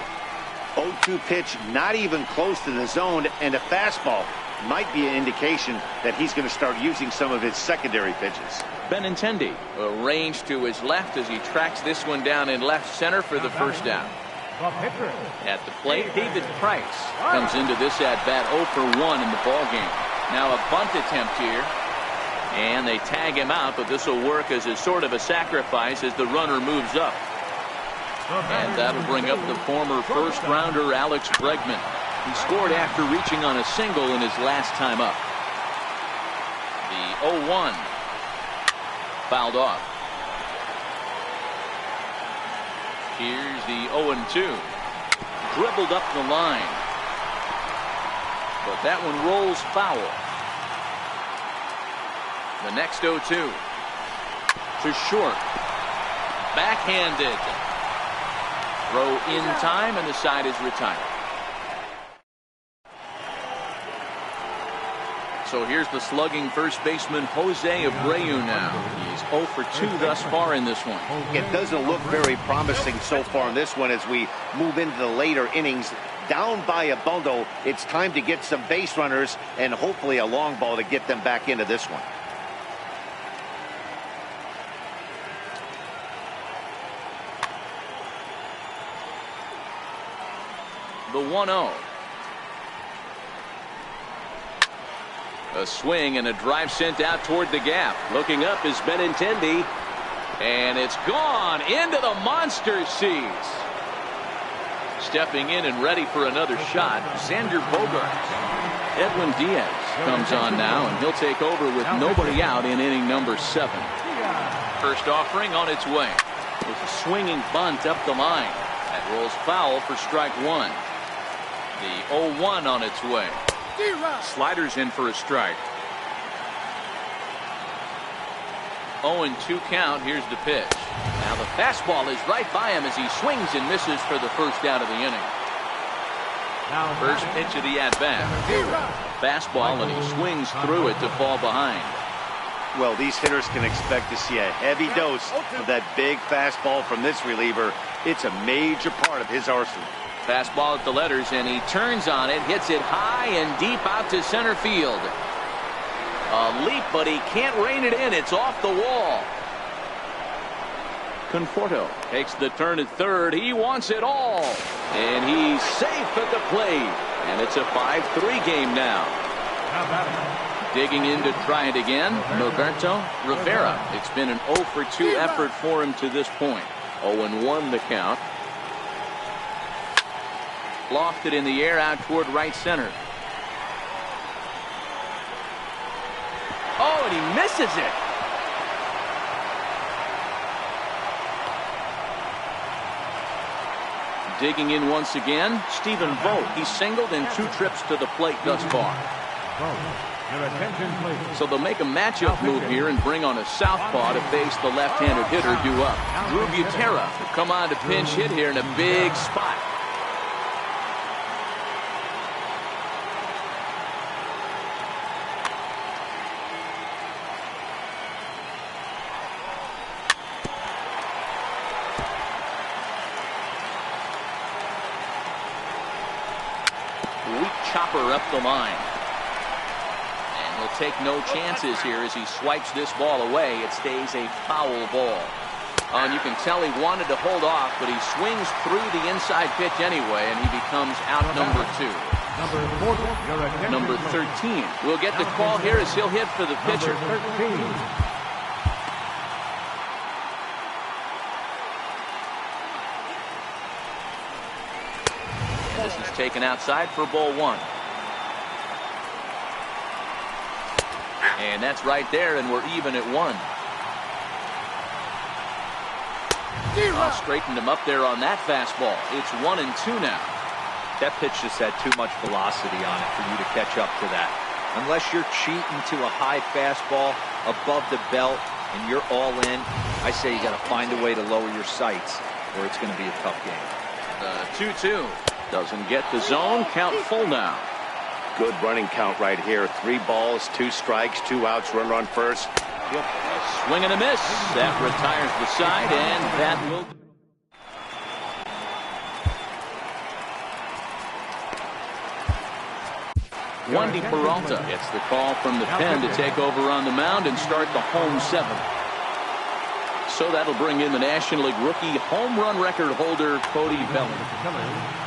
0-2 pitch, not even close to the zone, and a fastball might be an indication that he's going to start using some of his secondary pitches. Benintendi arranged to his left as he tracks this one down in left center for the first down. At the plate, David Price comes into this at-bat 0 for 1 in the ballgame. Now a bunt attempt here, and they tag him out, but this will work as a sort of a sacrifice as the runner moves up. And that'll bring up the former first-rounder Alex Bregman. He scored after reaching on a single in his last time up. The 0-1 fouled off. Here's the 0-2. Dribbled up the line. But that one rolls foul. The next 0-2. To short. Backhanded. Throw in time, and the side is retired. So here's the slugging first baseman Jose Abreu now. He's 0 for 2 thus far in this one. It doesn't look very promising so far in this one as we move into the later innings. Down by a bundle, it's time to get some base runners and hopefully a long ball to get them back into this one. The 1-0. A swing and a drive sent out toward the gap. Looking up is Benintendi. And it's gone into the monster seats. Stepping in and ready for another shot, Xander Bogaerts. Edwin Diaz comes on now, and he'll take over with nobody out in inning number 7. First offering on its way. With a swinging bunt up the line. That rolls foul for strike 1. The 0-1 on its way. Sliders in for a strike. 0-2 count. Here's the pitch. Now the fastball is right by him as he swings and misses for the first out of the inning. First pitch of the at-bat. Fastball, and he swings through it to fall behind. Well, these hitters can expect to see a heavy dose of that big fastball from this reliever. It's a major part of his arsenal. Fastball at the letters, and he turns on it, hits it high and deep out to center field. A leap, but he can't rein it in. It's off the wall. Conforto takes the turn at third. He wants it all. And he's safe at the plate. And it's a 5-3 game now. Digging in to try it again, Norberto Rivera. It's been an 0 for 2 effort for him to this point. 0-1 the count. Lofted in the air out toward right center. Oh, and he misses it. Digging in once again, Stephen Vogt. He's singled in 2 trips to the plate thus far. So they'll make a matchup move here and bring on a southpaw to face the left-handed hitter due up. Drew Butera will come on to pinch hit here in a big spot. Chopper up the line. And he'll take no chances here as he swipes this ball away. It stays a foul ball. And you can tell he wanted to hold off, but he swings through the inside pitch anyway, and he becomes out number 2. Number 13. We'll get the call here as he'll hit for the pitcher. This is taken outside for ball 1. And that's right there, and we're even at 1. Straightened him up there on that fastball. It's 1-2 now. That pitch just had too much velocity on it for you to catch up to that. Unless you're cheating to a high fastball above the belt and you're all in, I say you got to find a way to lower your sights or it's going to be a tough game. 2-2. Doesn't get the zone. Count full now. Good running count right here. 3 balls, 2 strikes, 2 outs, runner on first. A swing and a miss. That retires the side, and that will. Wandy Peralta gets the call from the pen to take over on the mound and start the home 7th. So that'll bring in the National League rookie home run record holder Cody Bellinger.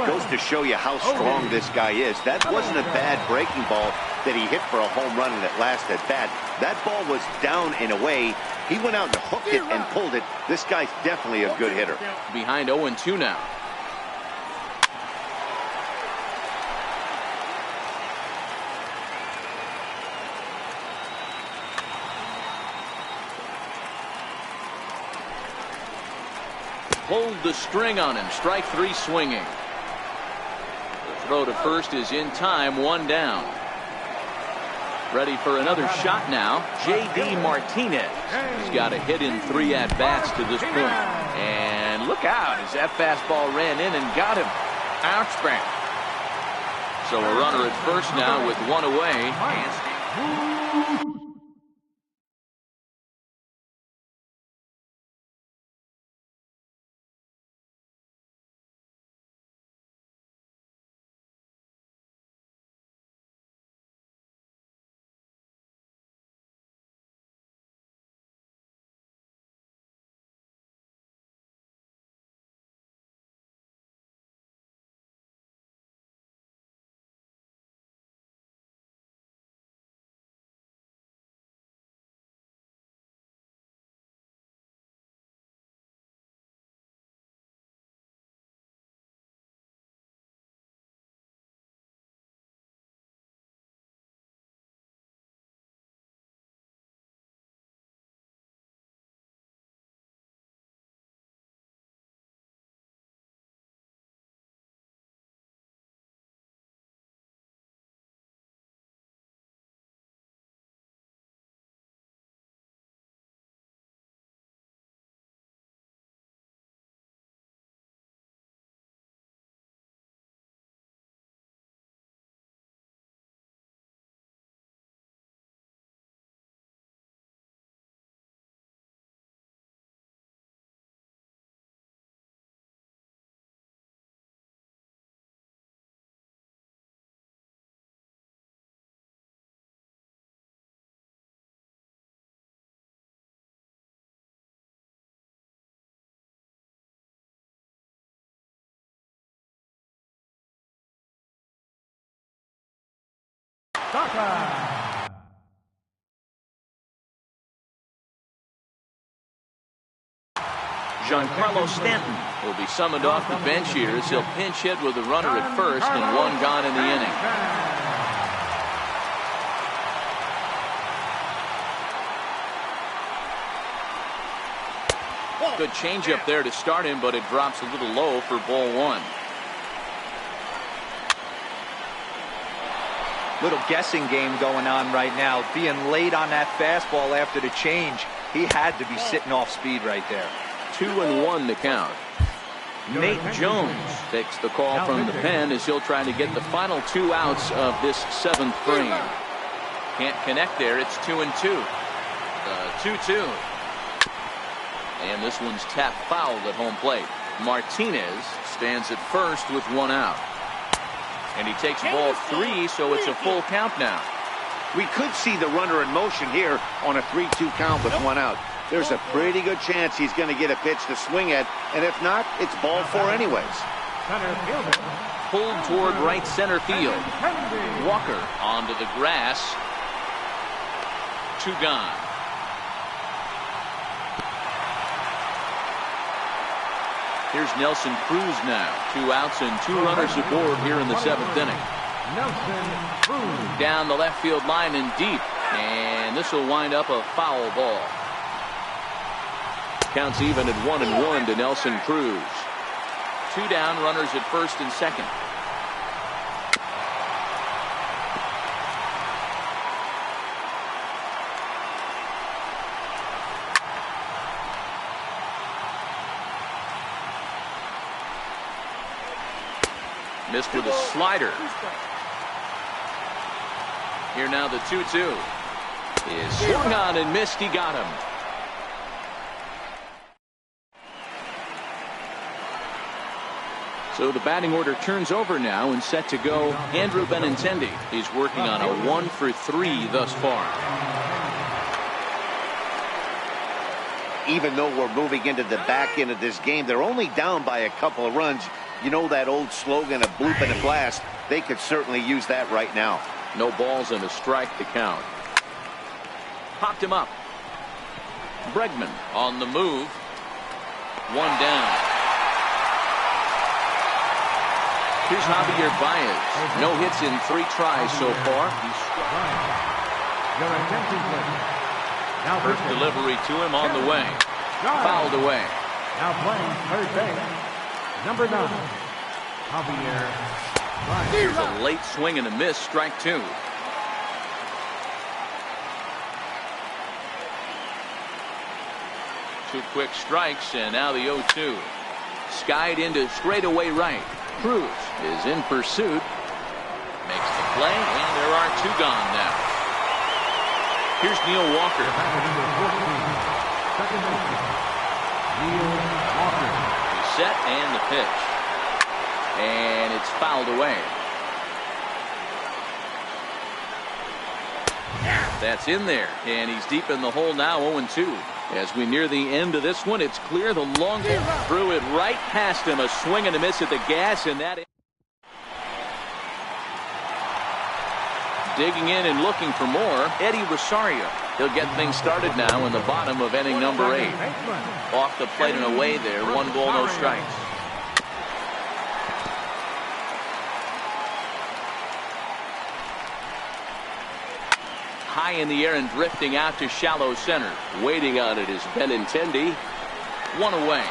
Goes to show you how strong this guy is. That wasn't a bad breaking ball that he hit for a home run in that last at bat. That ball was down and away. He went out and hooked it and pulled it. This guy's definitely a good hitter. Behind 0-2 now. Pulled the string on him. Strike 3 swinging. The throw to first is in time. 1 down. Ready for another shot now. J.D. Martinez. He's got a hit in 3 at-bats to this point. And look out as that fastball ran in and got him. Ouch bang. So a runner at first now with one away. Giancarlo Stanton will be summoned off the bench here as he'll pinch hit with a runner at first and one gone in the inning. Good changeup there to start him, but it drops a little low for ball one. Little guessing game going on right now. Being late on that fastball after the change. He had to be sitting off speed right there. 2-1 the count. Nate Jones takes the call from the pen as he'll try to get the final 2 outs of this 7th frame. Can't connect there. It's 2-2. 2-2. And this one's tapped foul at home plate. Martinez stands at first with 1 out. And he takes ball 3, so it's a full count now. We could see the runner in motion here on a 3-2 count with 1 out. There's a pretty good chance he's going to get a pitch to swing at, and if not, it's ball 4 anyways. Pulled toward right center field. Walker onto the grass. 2 gone. Here's Nelson Cruz now. 2 outs and 2 runners aboard here in the 7th inning. Down the left field line and deep. And this will wind up a foul ball. Counts even at 1-1 to Nelson Cruz. 2 down, runners at first and second. Missed with a slider. Here now the 2-2. Is swung on and missed. He got him. So the batting order turns over now and set to go Andrew Benintendi. He's working on a 1 for 3 thus far. Even though we're moving into the back end of this game, they're only down by a couple of runs. You know that old slogan, a bloop and a blast. They could certainly use that right now. No balls and a strike to count. Popped him up. Bregman on the move. 1 down. Here's Javier Baez. No hits in 3 tries so far. First delivery to him on the way. Fouled away. Now playing third base, number 9, Javier Baez. Here's a late swing and a miss. Strike 2. Two quick strikes, and now the 0-2. Skied into straightaway right. Cruz is in pursuit. Makes the play, and there are two gone now. Here's Neil Walker. Second baseman, Neil Walker. He's set, and the pitch. And it's fouled away. That's in there, and he's deep in the hole now, 0-2. As we near the end of this one, it's clear the long threw it right past him. A swing and a miss at the gas, and that. Digging in and looking for more, Eddie Rosario. He'll get things started now in the bottom of inning number 8. Off the plate and away there, 1 ball, no strikes. High in the air and drifting out to shallow center. Waiting on it is Benintendi. 1 away.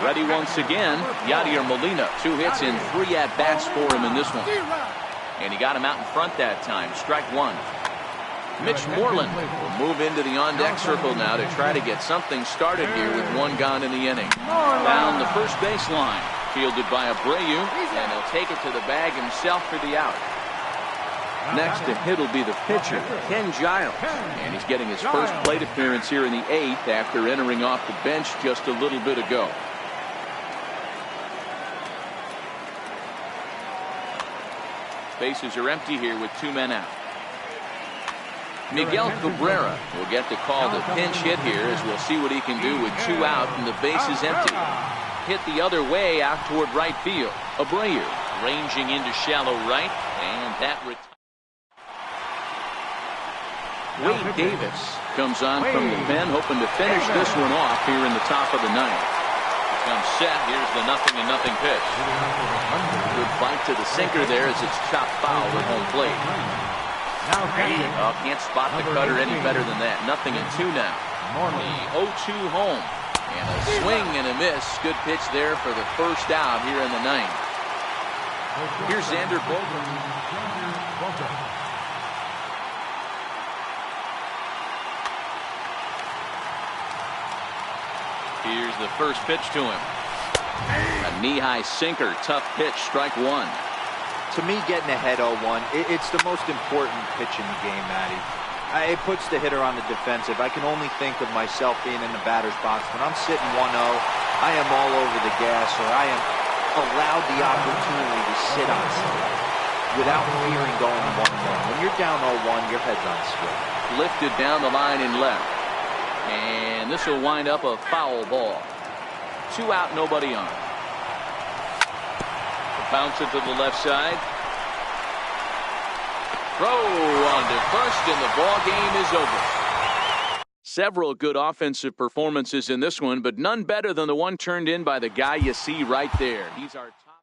Ready once again, Yadier Molina. 2 hits and 3 at-bats for him in this one. And he got him out in front that time. Strike 1. Mitch Moreland will move into the on-deck circle now to try to get something started here with 1 gone in the inning. Down the first baseline. Fielded by Abreu, and he'll take it to the bag himself for the out. Next to hit will be the pitcher, Ken Giles. And he's getting his first plate appearance here in the 8th after entering off the bench just a little bit ago. Bases are empty here with 2 men out. Miguel Cabrera will get the call to pinch hit here, as we'll see what he can do with 2 out and the bases empty. Hit the other way out toward right field. Abreu ranging into shallow right, and that Wade Davis comes on from the pen, hoping to finish this one off here in the top of the 9th. Comes set. Here's the 0-0 pitch. Good bite to the sinker there as it's chopped foul at home plate. Oh, can't spot the cutter any better than that. 0-2 now. The 0-2 home. And a swing and a miss. Good pitch there for the first out here in the 9th. Here's Xander Bogaerts. Here's the first pitch to him. A knee-high sinker. Tough pitch. Strike 1. To me, getting ahead 0-1, it's the most important pitch in the game, Matty. It puts the hitter on the defensive. I can only think of myself being in the batter's box. When I'm sitting 1-0, I am all over the gas, or I am allowed the opportunity to sit on something without fearing going 1-1. When you're down 0-1, your head's on straight. Lifted down the line and left. And this will wind up a foul ball. 2 out, nobody on. Bounce it to the left side. Throw on to first, and the ball game is over. Several good offensive performances in this one, but none better than the one turned in by the guy you see right there. He's our top.